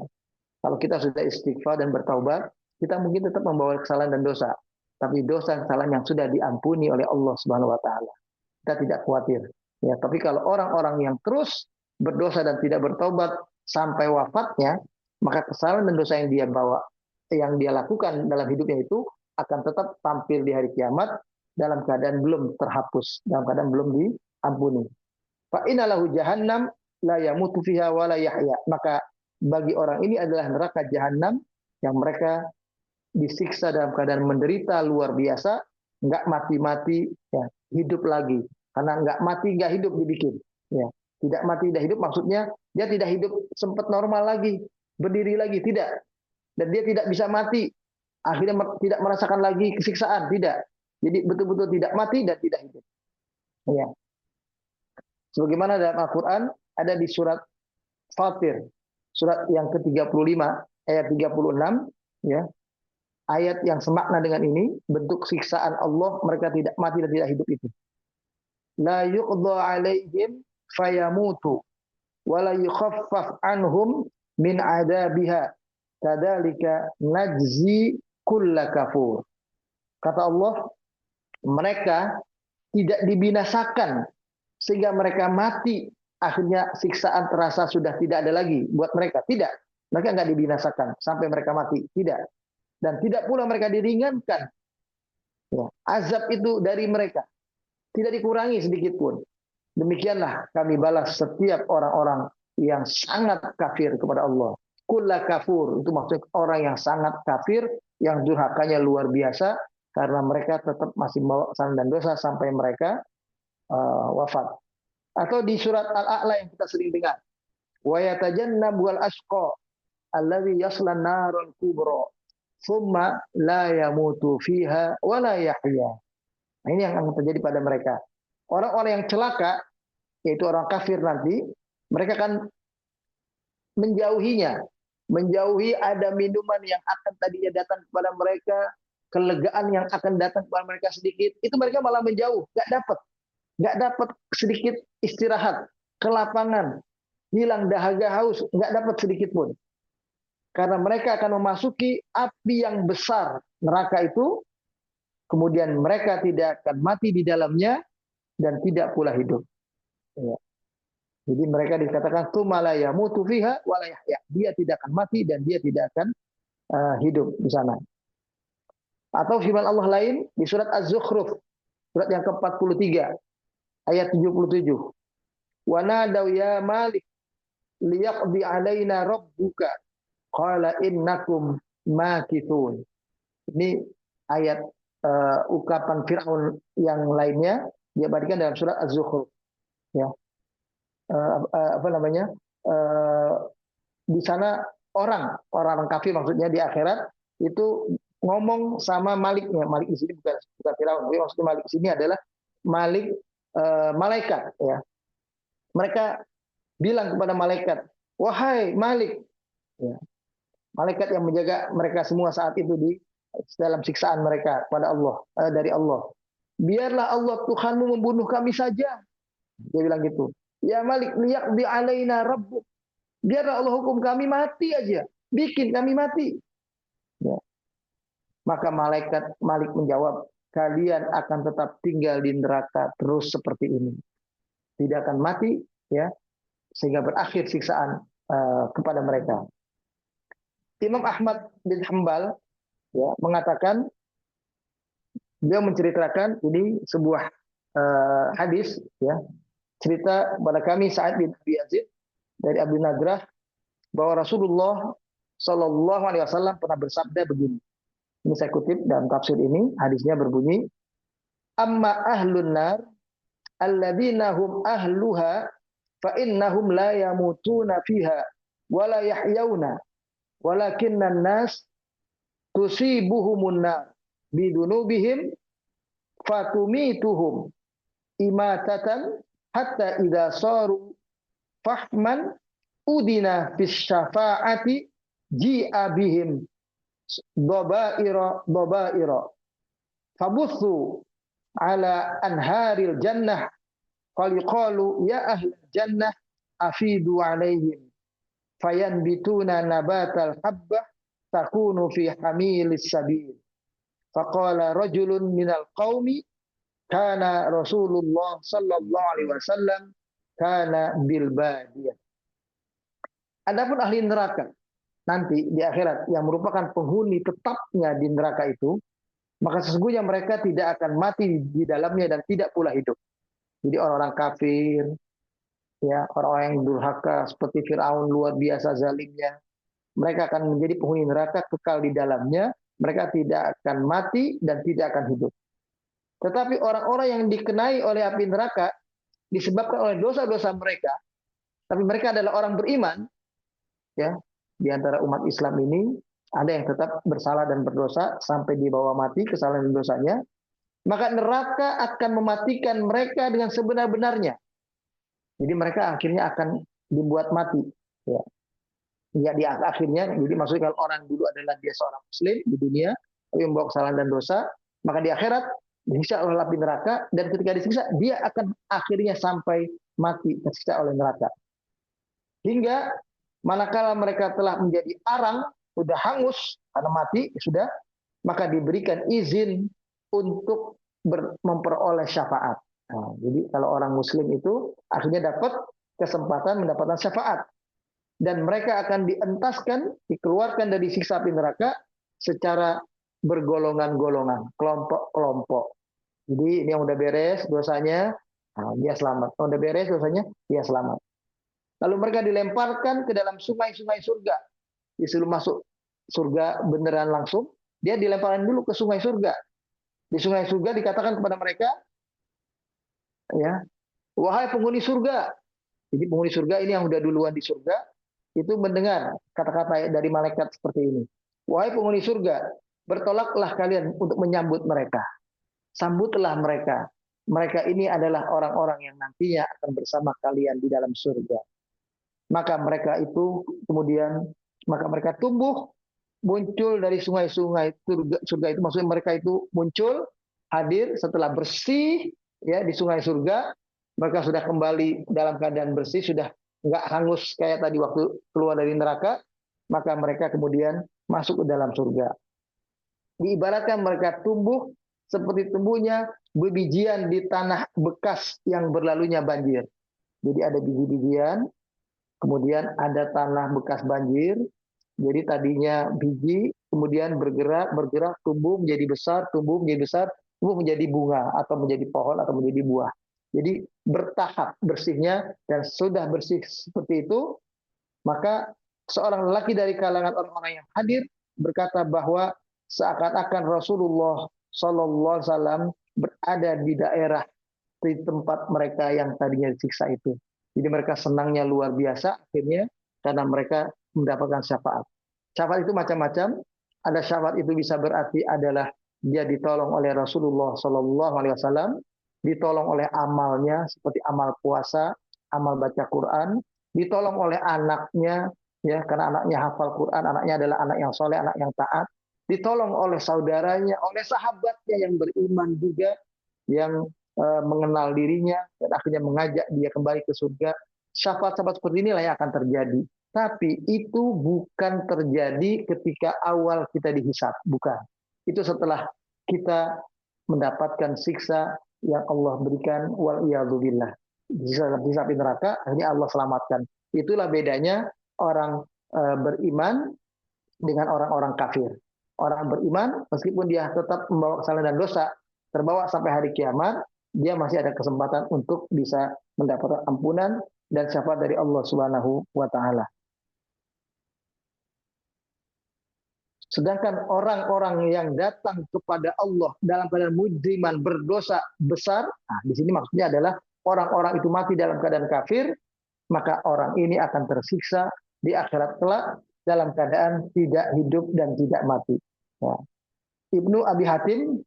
Kalau kita sudah istighfar dan bertaubat, kita mungkin tetap membawa kesalahan dan dosa, tapi dosa kesalahan yang sudah diampuni oleh Allah Subhanahu wa taala. Kita tidak khawatir. Ya, tapi kalau orang-orang yang terus berdosa dan tidak bertaubat sampai wafatnya, maka kesalahan dan dosa yang dia bawa, yang dia lakukan dalam hidupnya itu akan tetap tampil di hari kiamat dalam keadaan belum terhapus, dalam keadaan belum diampuni. Fa innalahu jahannam la yamutu fiha wa la yahya. Maka bagi orang ini adalah neraka jahanam yang mereka disiksa dalam keadaan menderita luar biasa, nggak mati-mati, ya, hidup lagi. Karena nggak mati nggak hidup dibikin. Ya. Tidak mati tidak hidup maksudnya dia tidak hidup sempat normal lagi, berdiri lagi, tidak. Dan dia tidak bisa mati, akhirnya tidak merasakan lagi kesiksaan, tidak. Jadi betul-betul tidak mati dan tidak hidup. Ya. Sebagaimana dalam Al-Quran ada di surat Fatir, surat yang ke-35 ayat 36, ya. Ayat yang semakna dengan ini, bentuk siksaan Allah mereka tidak mati dan tidak hidup itu. La yuqdha alaihim fayamutu wa la yukhaffaf anhum min adabiha kadzalika najzi kulla kafur. Kata Allah, mereka tidak dibinasakan sehingga mereka mati, akhirnya siksaan terasa sudah tidak ada lagi buat mereka. Tidak, mereka nggak dibinasakan sampai mereka mati, tidak. Dan tidak pula mereka diringankan, ya, azab itu dari mereka, tidak dikurangi sedikit pun. Demikianlah kami balas setiap orang-orang yang sangat kafir kepada Allah. Kulla kafur, itu maksudnya orang yang sangat kafir, yang durhakanya luar biasa, karena mereka tetap masih membawa kesalahan dan dosa sampai mereka wafat. Atau di surat Al-A'la yang kita sering dengar, wa yatajannabul ashqa alladzi yasla narul kubra thumma la yamutu fiha wa la yahya. Nah, ini yang akan terjadi pada mereka. Orang-orang yang celaka, yaitu orang kafir nanti, mereka akan menjauhinya, menjauhi ada minuman yang akan tadinya datang kepada mereka, kelegaan yang akan datang kepada mereka sedikit, itu mereka malah menjauh, nggak dapat sedikit istirahat, kelapangan, hilang dahaga haus, nggak dapat sedikit pun. Karena mereka akan memasuki api yang besar, neraka itu, kemudian mereka tidak akan mati di dalamnya dan tidak pula hidup. Ya. Jadi mereka dikatakan tsumma la yamutu fiha wa la yahya. Dia tidak akan mati dan dia tidak akan hidup di sana. Atau firman Allah lain di surat Az-Zukhruf, surat yang ke-43 ayat 77. Wa nadaw ya Malik liyaqdi alaina rabbuka qala innakum makithun. Ini ayat ukapan Fir'aun yang lainnya dia bagikan dalam surat Az-Zukhruf. Ya. Apa namanya? Di sana orang kafir maksudnya di akhirat itu ngomong sama maliknya. Malik di sini bukan Fir'aun. Maksudnya Malik di sini adalah Malik malaikat, ya. Mereka bilang kepada malaikat, wahai Malik, ya. Malaikat yang menjaga mereka semua saat itu di dalam siksaan mereka kepada Allah, dari Allah. Biarlah Allah Tuhanmu membunuh kami saja. Dia bilang gitu. Ya Malik liyaqdi alaina rabbuk. Biarlah Allah hukum kami mati aja. Bikin kami mati. Ya. Maka Malik menjawab, kalian akan tetap tinggal di neraka terus seperti ini. Tidak akan mati, ya, sehingga berakhir siksaan kepada mereka. Imam Ahmad bin Hanbal, ya, mengatakan, beliau menceritakan ini sebuah hadis, ya, cerita pada kami Sa'ad bin Abi Yazid dari Abu Nadrah bahwa Rasulullah Shallallahu Alaihi Wasallam pernah bersabda begini. Ini saya kutip dalam tafsir ini, hadisnya berbunyi, "Amma ahlun nar alladzina hum ahluha fa innahum la yamutuna fiha wa la yahyauna walakinnan nas tusibuhumun nar bidunubihim fatumituhum imatatan hatta idza saru fahman udina fis syafaati ji'a bihim dhabaira fabuthu ala anharil jannah faliqalu ya ahlal jannah afidu alaihim fayanbituna nabatal habbah takunu fi hamilis sabil faqala rajulun minal qaumi kana Rasulullah sallallahu alaihi wasallam kana bil badiyah. Adapun ahli neraka nanti di akhirat yang merupakan penghuni tetapnya di neraka itu, maka sesungguhnya mereka tidak akan mati di dalamnya dan tidak pula hidup. Jadi orang-orang kafir, ya, orang-orang yang durhaka seperti Firaun luar biasa zalimnya, mereka akan menjadi penghuni neraka kekal di dalamnya, mereka tidak akan mati dan tidak akan hidup. Tetapi orang-orang yang dikenai oleh api neraka disebabkan oleh dosa-dosa mereka, tapi mereka adalah orang beriman, ya, di antara umat Islam ini ada yang tetap bersalah dan berdosa sampai dibawa mati kesalahan dan dosanya, maka neraka akan mematikan mereka dengan sebenar-benarnya. Jadi mereka akhirnya akan dibuat mati, ya. Ya, di akhirnya, jadi maksudnya kalau orang dulu adalah dia seorang muslim di dunia tapi membawa kesalahan dan dosa, maka di akhirat disiksa oleh api neraka, dan ketika disiksa dia akan akhirnya sampai mati tersiksa oleh neraka. Hingga manakala mereka telah menjadi arang, sudah hangus karena mati, sudah, maka diberikan izin untuk memperoleh syafaat. Nah, jadi kalau orang muslim itu akhirnya dapat kesempatan mendapatkan syafaat. Dan mereka akan dientaskan, dikeluarkan dari siksa api neraka secara bergolongan-golongan, kelompok-kelompok. Jadi ini yang udah beres dosanya, nah, dia selamat. Udah beres dosanya, dia selamat. Lalu mereka dilemparkan ke dalam sungai-sungai surga. Disuruh masuk surga beneran langsung, dia dilemparkan dulu ke sungai surga. Di sungai surga dikatakan kepada mereka, ya, wahai penghuni surga. Jadi penghuni surga ini yang udah duluan di surga, itu mendengar kata-kata dari malaikat seperti ini. Wahai penghuni surga, bertolaklah kalian untuk menyambut mereka. Sambutlah mereka. Mereka ini adalah orang-orang yang nantinya akan bersama kalian di dalam surga. Maka mereka itu kemudian, maka mereka tumbuh, muncul dari sungai-sungai surga itu, maksudnya mereka itu muncul, hadir setelah bersih, ya, di sungai surga. Mereka sudah kembali dalam keadaan bersih, sudah nggak hangus kayak tadi waktu keluar dari neraka, maka mereka kemudian masuk ke dalam surga. Diibaratkan mereka tumbuh seperti tumbuhnya bebijian di tanah bekas yang berlalunya banjir. Jadi ada biji-bijian, kemudian ada tanah bekas banjir. Jadi tadinya biji, kemudian bergerak, tumbuh menjadi besar, tumbuh menjadi bunga atau menjadi pohon atau menjadi buah. Jadi bertahap bersihnya, dan sudah bersih seperti itu, maka seorang lelaki dari kalangan orang-orang yang hadir berkata bahwa seakan-akan Rasulullah Sallallahu Alaihi Wasallam berada di daerah, di tempat mereka yang tadinya disiksa itu. Jadi mereka senangnya luar biasa akhirnya karena mereka mendapatkan syafaat. Syafaat itu macam-macam. Ada syafaat itu bisa berarti adalah dia ditolong oleh Rasulullah Sallallahu Alaihi Wasallam, ditolong oleh amalnya seperti amal puasa, amal baca Quran, ditolong oleh anaknya, ya, karena anaknya hafal Quran, anaknya adalah anak yang soleh, anak yang taat, ditolong oleh saudaranya, oleh sahabatnya yang beriman juga, yang mengenal dirinya dan akhirnya mengajak dia kembali ke surga. Syafaat-syafaat seperti inilah yang akan terjadi. Tapi itu bukan terjadi ketika awal kita dihisab, bukan. Itu setelah kita mendapatkan siksa yang Allah berikan, wal iyadzubillah, bisa api neraka, akhirnya Allah selamatkan. Itulah bedanya orang beriman dengan orang-orang kafir. Orang beriman meskipun dia tetap membawa kesalahan dan dosa, terbawa sampai hari kiamat, dia masih ada kesempatan untuk bisa mendapatkan ampunan dan syafaat dari Allah Subhanahu wa taala. Sedangkan orang-orang yang datang kepada Allah dalam keadaan mujriman, berdosa besar, nah di sini maksudnya adalah orang-orang itu mati dalam keadaan kafir, maka orang ini akan tersiksa di akhirat kelak dalam keadaan tidak hidup dan tidak mati. Nah, Ibnu Abi Hatim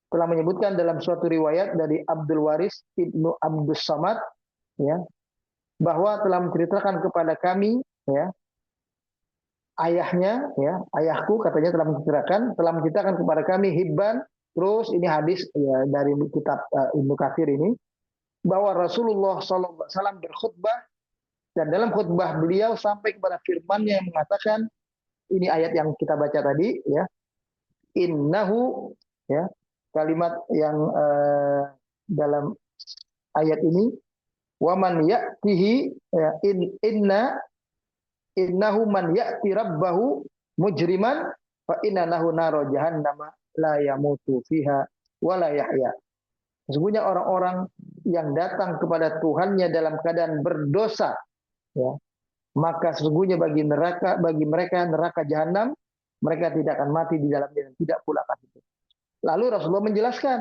telah menyebutkan dalam suatu riwayat dari Abdul Waris Ibnu Abdus Samad, ya, bahwa telah menceritakan kepada kami, ya, ayahnya, ya, ayahku katanya telah menceritakan kepada kami Hibban, terus ini hadis ya, dari kitab Ibnu Katsir ini, bahwa Rasulullah SAW berkhutbah dan dalam khutbah beliau sampai kepada firman-Nya yang mengatakan, ini ayat yang kita baca tadi, ya, innahu, ya, kalimat yang dalam ayat ini, waman ya'tihi, ya, innahu man ya'ti rabbahu mujriman fa inna lahu naro jahannama la yamutu fiha wa la yahya. Sesungguhnya orang-orang yang datang kepada Tuhannya dalam keadaan berdosa, ya, maka sesungguhnya bagi mereka neraka jahanam, mereka tidak akan mati di dalamnya dan tidak pula akan hidup. Lalu Rasulullah menjelaskan,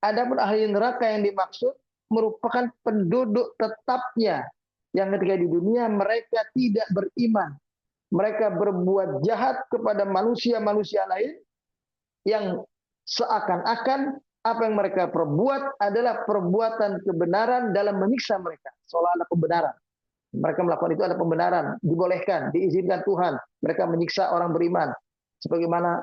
adapun ahli neraka yang dimaksud merupakan penduduk tetapnya yang ketika di dunia mereka tidak beriman, mereka berbuat jahat kepada manusia-manusia lain yang seakan-akan apa yang mereka perbuat adalah perbuatan kebenaran dalam menyiksa mereka, seolah ada pembenaran. Mereka melakukan itu ada pembenaran, dibolehkan, diizinkan Tuhan. Mereka menyiksa orang beriman, sebagaimana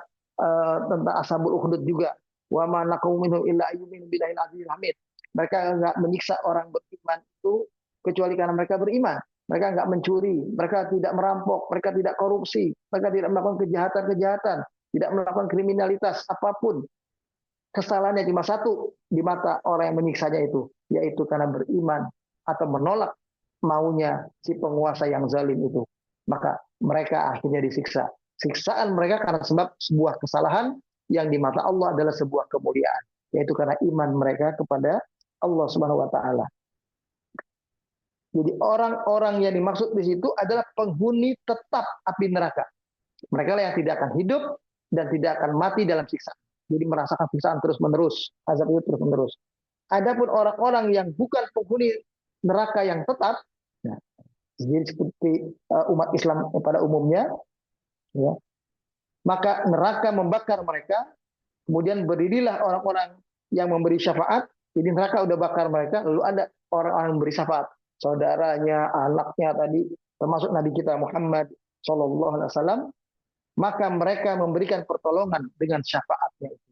tentang Ashabul Ukhdud juga. Wa ma naqamu minhum illa ayyuminu billahil azizil hamid. Mereka enggak menyiksa orang beriman itu kecuali karena mereka beriman. Mereka enggak mencuri, mereka tidak merampok, mereka tidak korupsi, mereka tidak melakukan kejahatan-kejahatan, tidak melakukan kriminalitas apapun. Kesalahannya cuma satu di mata orang yang menyiksanya itu, yaitu karena beriman atau menolak maunya si penguasa yang zalim itu. Maka mereka akhirnya disiksa. Siksaan mereka karena sebab sebuah kesalahan yang di mata Allah adalah sebuah kemuliaan, yaitu karena iman mereka kepada Allah Subhanahu wa taala. Jadi orang-orang yang dimaksud di situ adalah penghuni tetap api neraka. Mereka lah yang tidak akan hidup dan tidak akan mati dalam siksaan. Jadi merasakan siksaan terus-menerus, azab itu terus-menerus. Adapun orang-orang yang bukan penghuni neraka yang tetap, nah, jadi seperti umat Islam pada umumnya, ya, maka neraka membakar mereka, kemudian berdirilah orang-orang yang memberi syafaat. Jadi neraka udah bakar mereka, lalu ada orang-orang yang memberi syafaat, saudaranya, anaknya tadi, termasuk Nabi kita Muhammad SAW, maka mereka memberikan pertolongan dengan syafaatnya itu.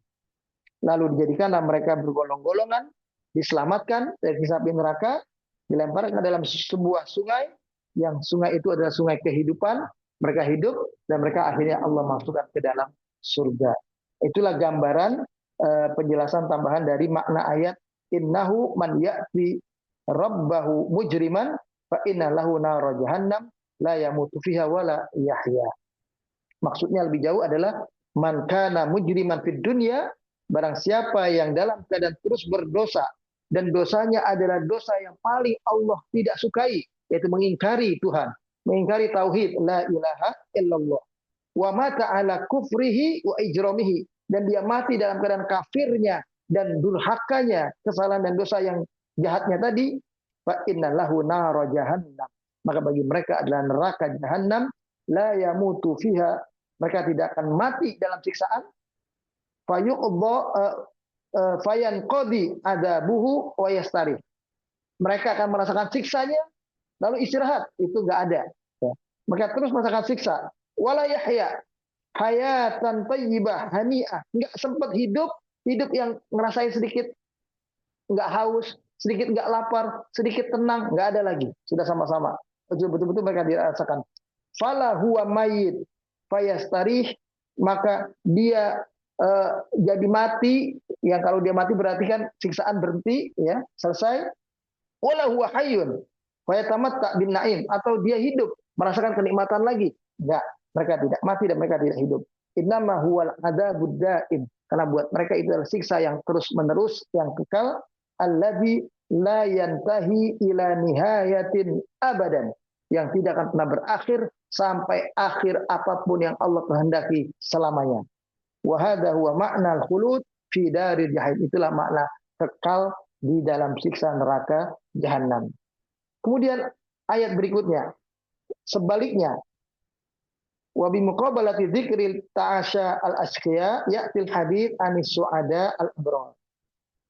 Lalu dijadikanlah mereka bergolong-golongan, diselamatkan dari siksa api neraka, dilemparkan dalam sebuah sungai, yang sungai itu adalah sungai kehidupan. Mereka hidup dan mereka akhirnya Allah masukkan ke dalam surga. Itulah gambaran penjelasan tambahan dari makna ayat innahu man ya'ti rabbahu mujriman fa inna lahu nar jahannam la yamutu fiha wa la yahya. Maksudnya lebih jauh adalah man kana mujriman fid dunya, barang siapa yang dalam keadaan terus berdosa dan dosanya adalah dosa yang paling Allah tidak sukai, yaitu mengingkari Tuhan, mengingkari tauhid la ilaha illallah, wa mata ala kufrihi wa ijramihi, dan dia mati dalam keadaan kafirnya dan durhakanya, kesalahan dan dosa yang jahatnya tadi, fa innalahu nar jahannam, maka bagi mereka adalah neraka jahanam, la yamutu fiha, mereka tidak akan mati dalam siksaan, fayanqadi adabuhu wa yastarih, mereka akan merasakan siksanya lalu istirahat, itu enggak ada, ya. Mereka terus merasakan siksa, wala yahya hayatan thayyibah hani'ah, enggak sempat hidup yang ngerasain sedikit enggak haus, sedikit enggak lapar, sedikit tenang, enggak ada lagi, sudah sama-sama betul-betul mereka dirasakan. Fala huwa mayyit fayastarih, maka dia jadi mati, yang kalau dia mati berarti kan siksaan berhenti, ya, selesai. Wala huwa hayyun fayatamatta bin na'im, atau dia hidup merasakan kenikmatan lagi. Enggak, mereka tidak mati dan mereka tidak hidup. Innama huwal adzabud daim. Karena buat mereka itu adalah siksa yang terus-menerus, yang kekal, alladzi la yantahi ila nihayatin abadan, yang tidak akan pernah berakhir sampai akhir apapun yang Allah kehendaki selamanya. Wa hadza huwa ma'nal khulud fi daril jahim. Itulah makna kekal di dalam siksa neraka jahanam. Kemudian ayat berikutnya, sebaliknya, wa bi muqabalati dzikril ta'asya al-asqiya ya'til hadits anis su'ada al-abrar.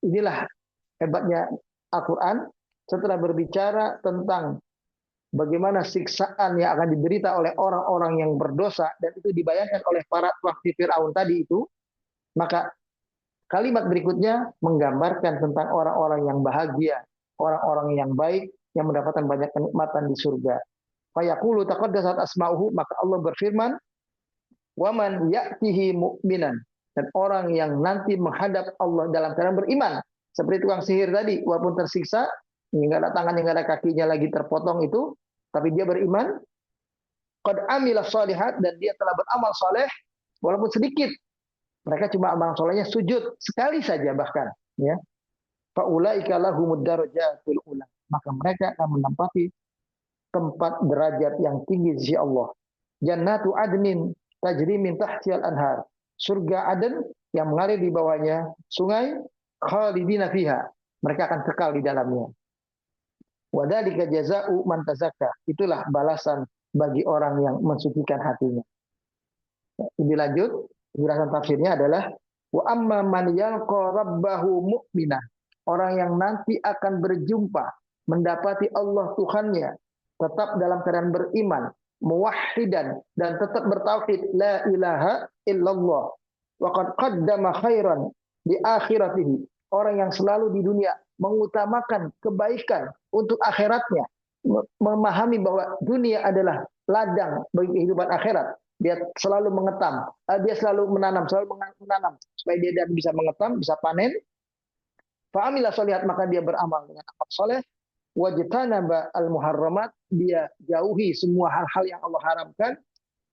Inilah hebatnya Al-Quran, setelah berbicara tentang bagaimana siksaan yang akan diderita oleh orang-orang yang berdosa, dan itu dibayangkan oleh para wakil Fir'aun tadi itu, maka kalimat berikutnya menggambarkan tentang orang-orang yang bahagia, orang-orang yang baik, yang mendapatkan banyak kenikmatan di surga. Fayaqulu taqaddasat asma'uhu, maka Allah berfirman, waman ya'tihi mu'minan, dan orang yang nanti menghadap Allah dalam keadaan beriman, seperti tukang sihir tadi, walaupun tersiksa, nggak ada tangan, nggak ada kakinya lagi terpotong itu, tapi dia beriman, qad amila shalihat, dan dia telah beramal soleh, walaupun sedikit. Mereka cuma amal solehnya sujud sekali saja bahkan, ya. Faulaika lahumud darajatul ula, maka mereka akan menempati tempat derajat yang tinggi di sisi Allah. Jannatu adnin tajri min tahtiyal anhar, surga Aden yang mengalir di bawahnya sungai, khalidina fiha, mereka akan kekal di dalamnya. Wadzalika jazaa'u man tazakka, itulah balasan bagi orang yang mensucikan hatinya. Lebih lanjut, penjelasan tafsirnya adalah wa amma man yalqa rabbahu mu'minah, orang yang nanti akan berjumpa mendapati Allah Tuhannya tetap dalam keadaan beriman, muwahhidan, dan tetap bertauhid la ilaha illallah, wa qad qaddama khairan di akhiratihi, orang yang selalu di dunia mengutamakan kebaikan untuk akhiratnya, memahami bahwa dunia adalah ladang bagi kehidupan akhirat. Dia selalu mengetam, dia selalu menanam supaya dia bisa mengetam, bisa panen. Fa'amila sholihat, maka dia beramal dengan amal soleh. Wajtanaba al-muharramat, dia jauhi semua hal-hal yang Allah haramkan.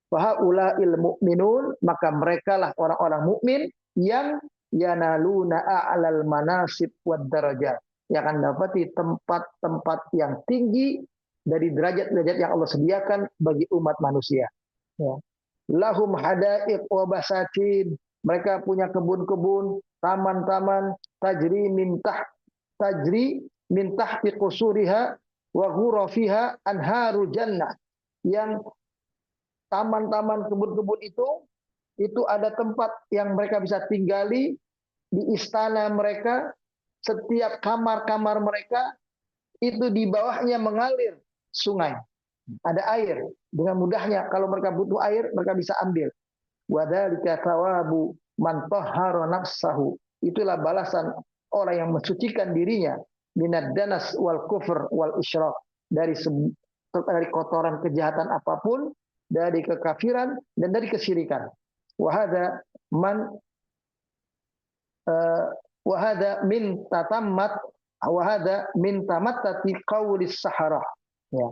Fahaula'il mu'minun, maka merekalah orang-orang mukmin yang yanaluna a'lal manasib wad darajat, yang akan dapati tempat-tempat yang tinggi dari derajat-derajat yang Allah sediakan bagi umat manusia. Ya. Lahum hadaiq wa basatin, mereka punya kebun-kebun, taman-taman, tajri min tahti qusuriha wa ghurafiha anharul jannah, yang taman-taman, kebun-kebun itu ada tempat yang mereka bisa tinggali di istana mereka. Setiap kamar-kamar mereka itu di bawahnya mengalir sungai, ada air. Dengan mudahnya kalau mereka butuh air, mereka bisa ambil. Wadzalika thawabu man tahhara nafsahu, itulah balasan orang yang mensucikan dirinya minad danas wal kufr wal isyraq, dari kotoran kejahatan apapun, dari kekafiran dan dari kesyirikan. Wahada min tamattati qaulis saharah, ya.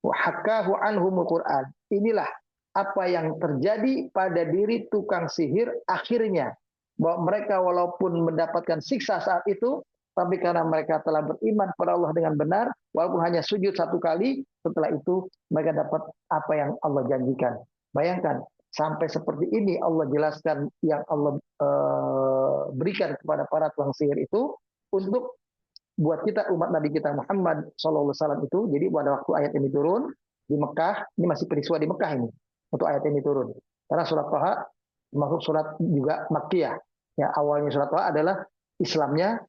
Wa hakahu anhumul Qur'an. Inilah apa yang terjadi pada diri tukang sihir akhirnya, bahwa mereka walaupun mendapatkan siksa saat itu, tapi karena mereka telah beriman kepada Allah dengan benar, walaupun hanya sujud satu kali, setelah itu mereka dapat apa yang Allah janjikan. Bayangkan, sampai seperti ini Allah jelaskan yang Allah berikan kepada para tukang sihir itu untuk buat kita umat Nabi kita Muhammad SAW itu. Jadi pada waktu ayat ini turun di Mekah, ini masih peristiwa di Mekah ini, untuk ayat ini turun. Karena surat Thaha masuk surat juga Makkiyah. Ya, awalnya surat Thaha adalah Islamnya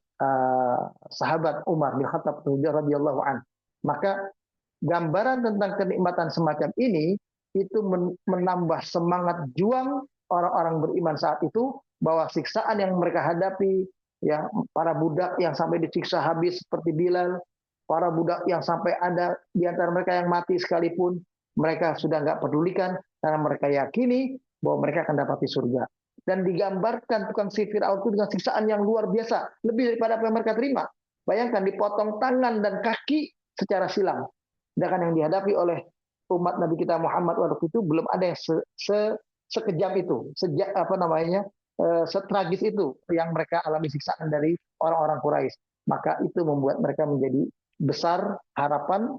sahabat Umar bin Khattab radhiyallahu an. Maka gambaran tentang kenikmatan semacam ini itu menambah semangat juang orang-orang beriman saat itu, bahwa siksaan yang mereka hadapi, ya, para budak yang sampai disiksa habis seperti Bilal, para budak yang sampai ada di antara mereka yang mati sekalipun, mereka sudah nggak pedulikan karena mereka yakini bahwa mereka akan dapati surga. Dan digambarkan tukang sihir Fir'aun itu dengan siksaan yang luar biasa, lebih daripada apa yang mereka terima. Bayangkan, dipotong tangan dan kaki secara silang. Sedangkan yang dihadapi oleh umat Nabi kita Muhammad waktu itu belum ada yang sekejam itu, sejak apa namanya, setragis itu yang mereka alami siksaan dari orang-orang Quraisy. Maka itu membuat mereka menjadi besar harapan,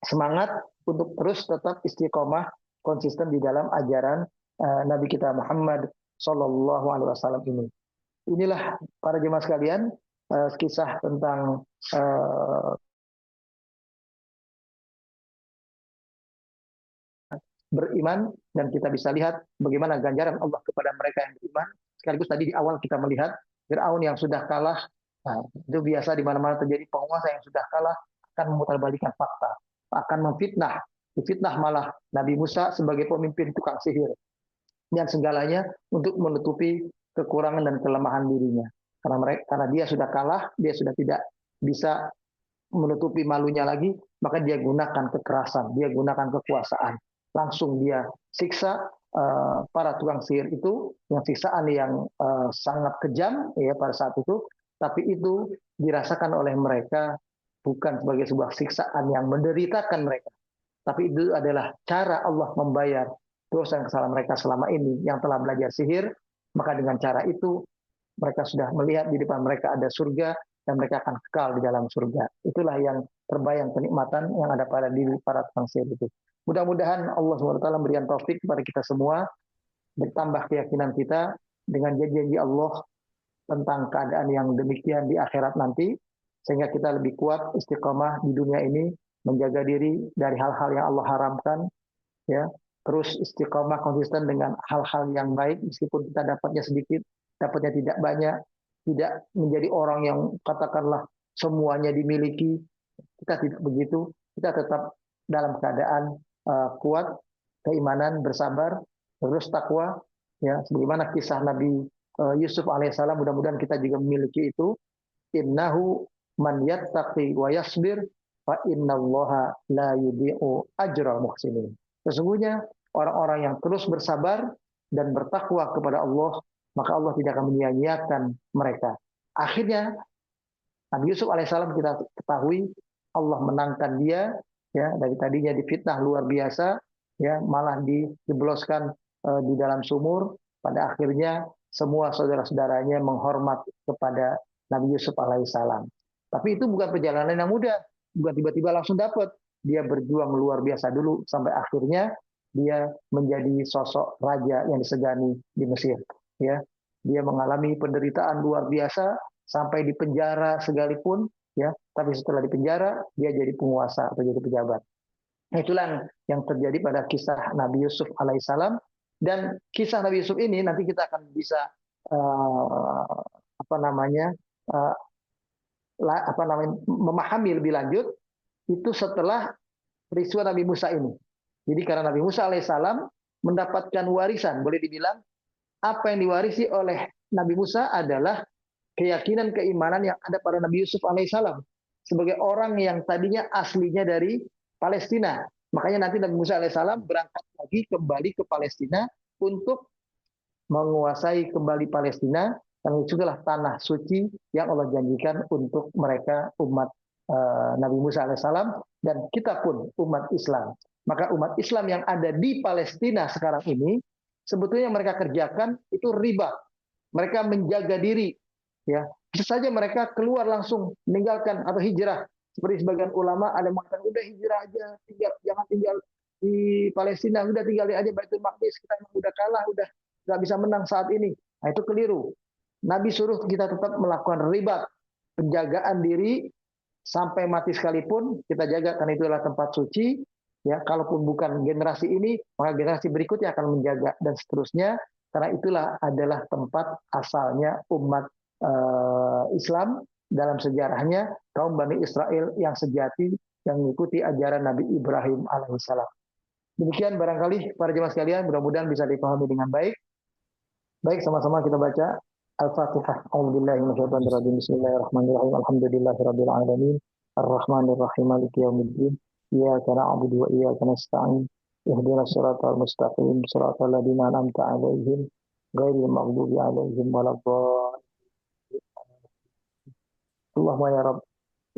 semangat untuk terus tetap istiqomah konsisten di dalam ajaran Nabi kita Muhammad Shallallahu Alaihi Wasallam ini. Inilah para jemaah sekalian, kisah tentang beriman, dan kita bisa lihat bagaimana ganjaran Allah kepada mereka yang beriman. Sekaligus tadi di awal kita melihat Fir'aun yang sudah kalah. Nah, itu biasa di mana-mana terjadi, penguasa yang sudah kalah akan memutarbalikkan fakta, akan memfitnah, difitnah malah Nabi Musa sebagai pemimpin tukang sihir dan segalanya untuk menutupi kekurangan dan kelemahan dirinya. Karena dia sudah kalah, dia sudah tidak bisa menutupi malunya lagi, maka dia gunakan kekerasan, dia gunakan kekuasaan. Langsung dia siksa para tukang sihir itu, yang siksaan yang sangat kejam ya pada saat itu, tapi itu dirasakan oleh mereka bukan sebagai sebuah siksaan yang menderitakan mereka, tapi itu adalah cara Allah membayar dosa dan kesalahan mereka selama ini yang telah belajar sihir. Maka dengan cara itu mereka sudah melihat di depan mereka ada surga dan mereka akan kekal di dalam surga. Itulah yang terbayang kenikmatan yang ada pada diri para tukang sihir itu. Mudah-mudahan Allah SWT memberikan taufik kepada kita semua, bertambah keyakinan kita dengan janji-janji Allah tentang keadaan yang demikian di akhirat nanti, sehingga kita lebih kuat istiqomah di dunia ini, menjaga diri dari hal-hal yang Allah haramkan, ya, terus istiqomah konsisten dengan hal-hal yang baik meskipun kita dapatnya sedikit, dapatnya tidak banyak, tidak menjadi orang yang katakanlah semuanya dimiliki. Kita tidak begitu, kita tetap dalam keadaan kuat, keimanan, bersabar, terus takwa, ya, sebagaimana kisah Nabi Yusuf alaihissalam. Mudah-mudahan kita juga memiliki itu. Innahu man yattaqi wa yasbir fa innallaha la yudhi'u ajral muhsinin. Sesungguhnya orang-orang yang terus bersabar dan bertakwa kepada Allah, maka Allah tidak akan menyia-nyiakan mereka. Akhirnya Nabi Yusuf alaihissalam kita ketahui Allah menangkan dia, ya, dari tadinya difitnah luar biasa, ya, malah dijebloskan di dalam sumur. Pada akhirnya semua saudara-saudaranya menghormat kepada Nabi Yusuf alaihissalam. Tapi itu bukan perjalanan yang mudah, bukan tiba-tiba langsung dapat. Dia berjuang luar biasa dulu sampai akhirnya dia menjadi sosok raja yang disegani di Mesir. Ya, dia mengalami penderitaan luar biasa sampai di penjara sekalipun, ya. Tapi setelah di penjara dia jadi penguasa atau jadi pejabat. Itulah yang terjadi pada kisah Nabi Yusuf alaihissalam. Dan kisah Nabi Yusuf ini nanti kita akan bisa memahami lebih lanjut itu setelah peristiwa Nabi Musa ini. Jadi karena Nabi Musa alaihissalam mendapatkan warisan, boleh dibilang apa yang diwarisi oleh Nabi Musa adalah keyakinan keimanan yang ada pada Nabi Yusuf alaihissalam sebagai orang yang tadinya aslinya dari Palestina. Makanya nanti Nabi Musa alaihissalam berangkat lagi kembali ke Palestina untuk menguasai kembali Palestina, yang itu adalah tanah suci yang Allah janjikan untuk mereka umat Nabi Musa alaihissalam, dan kita pun umat Islam. Maka umat Islam yang ada di Palestina sekarang ini sebetulnya mereka kerjakan itu riba. Mereka menjaga diri, ya. Bisa saja mereka keluar langsung meninggalkan atau hijrah. Seperti sebagian ulama ada yang mengatakan udah hijrah aja, jangan tinggal di Palestina, udah tinggal aja Baitul Maqdis, kita udah kalah, udah nggak bisa menang saat ini. Nah, itu keliru. Nabi suruh kita tetap melakukan ribat, penjagaan diri sampai mati sekalipun kita jaga, karena itu adalah tempat suci. Ya, kalaupun bukan generasi ini, maka generasi berikutnya akan menjaga dan seterusnya. Karena itulah adalah tempat asalnya umat Islam dalam sejarahnya, kaum Bani Israel yang sejati yang mengikuti ajaran Nabi Ibrahim alaihissalam. Demikian barangkali para jemaah sekalian, mudah-mudahan bisa dipahami dengan baik. Baik, sama-sama kita baca Al-Fatihah. A'udzubillahi minasyaitonir rajim. Bismillahirrahmanirrahim. Alhamdulillahirabbil alamin. Arrahmanirrahim. Maliki yaumiddin. Iyyaka na'budu wa iyyaka nasta'in. Ihdinas siratal mustaqim. Siratal ladzina an'amta 'alaihim ghairil maghdubi 'alaihim waladdallin. Allahumma ya Rabb,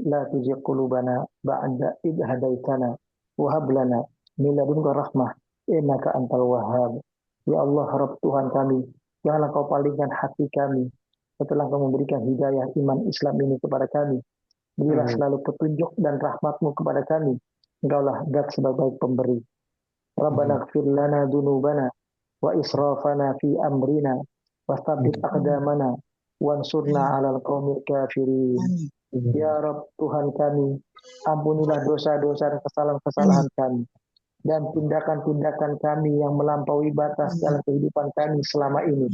la tuzigh qulubana ba'da idh hadaitana wa hab lana min ladunka rahmah innaka antal wahhab. Ya Allah, Rabb Tuhan kami, janganlah kau palingkan hati kami setelah kau memberikan hidayah iman Islam ini kepada kami. Berilah selalu petunjuk dan rahmatmu kepada kami. Engkaulah Dat sebagai pemberi. Rabbana ighfir lana dzunubana wa israfana fi amrina wastabbit aqdamana wansurna 'alal qaumil kafirin. Ya Rabb Tuhan kami, ampunilah dosa-dosa dan kesalahan-kesalahan kami dan tindakan-tindakan kami yang melampaui batas dalam kehidupan kami selama ini.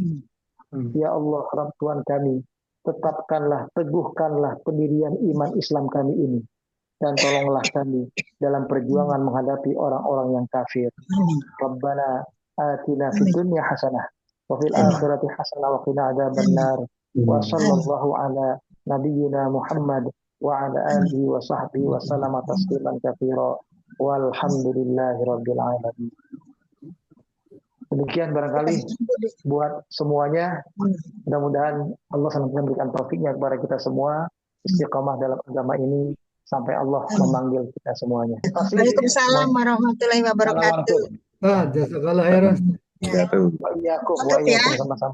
Ya Allah, Rabb Tuhan kami, tetapkanlah, teguhkanlah pendirian iman Islam kami ini. Dan tolonglah kami dalam perjuangan menghadapi orang-orang yang kafir. Rabbana atina fid dunya hasanah wa fil akhirati hasanah wa qina adzabannar. Wa sallallahu ala nabiyyina Muhammad wa ala alihi wa sahbihi wa sallama tasliman katsira. Walhamdulillahi rabbil alamin. Demikian barangkali buat semuanya. Mudah-mudahan Allah senantiasa memberikan taufiknya kepada kita semua, istiqomah dalam agama ini sampai Allah memanggil kita semuanya. Waalaikumsalam warahmatullahi wabarakatuh. Jazakallah khairan. Wa iyyakum sama-sama.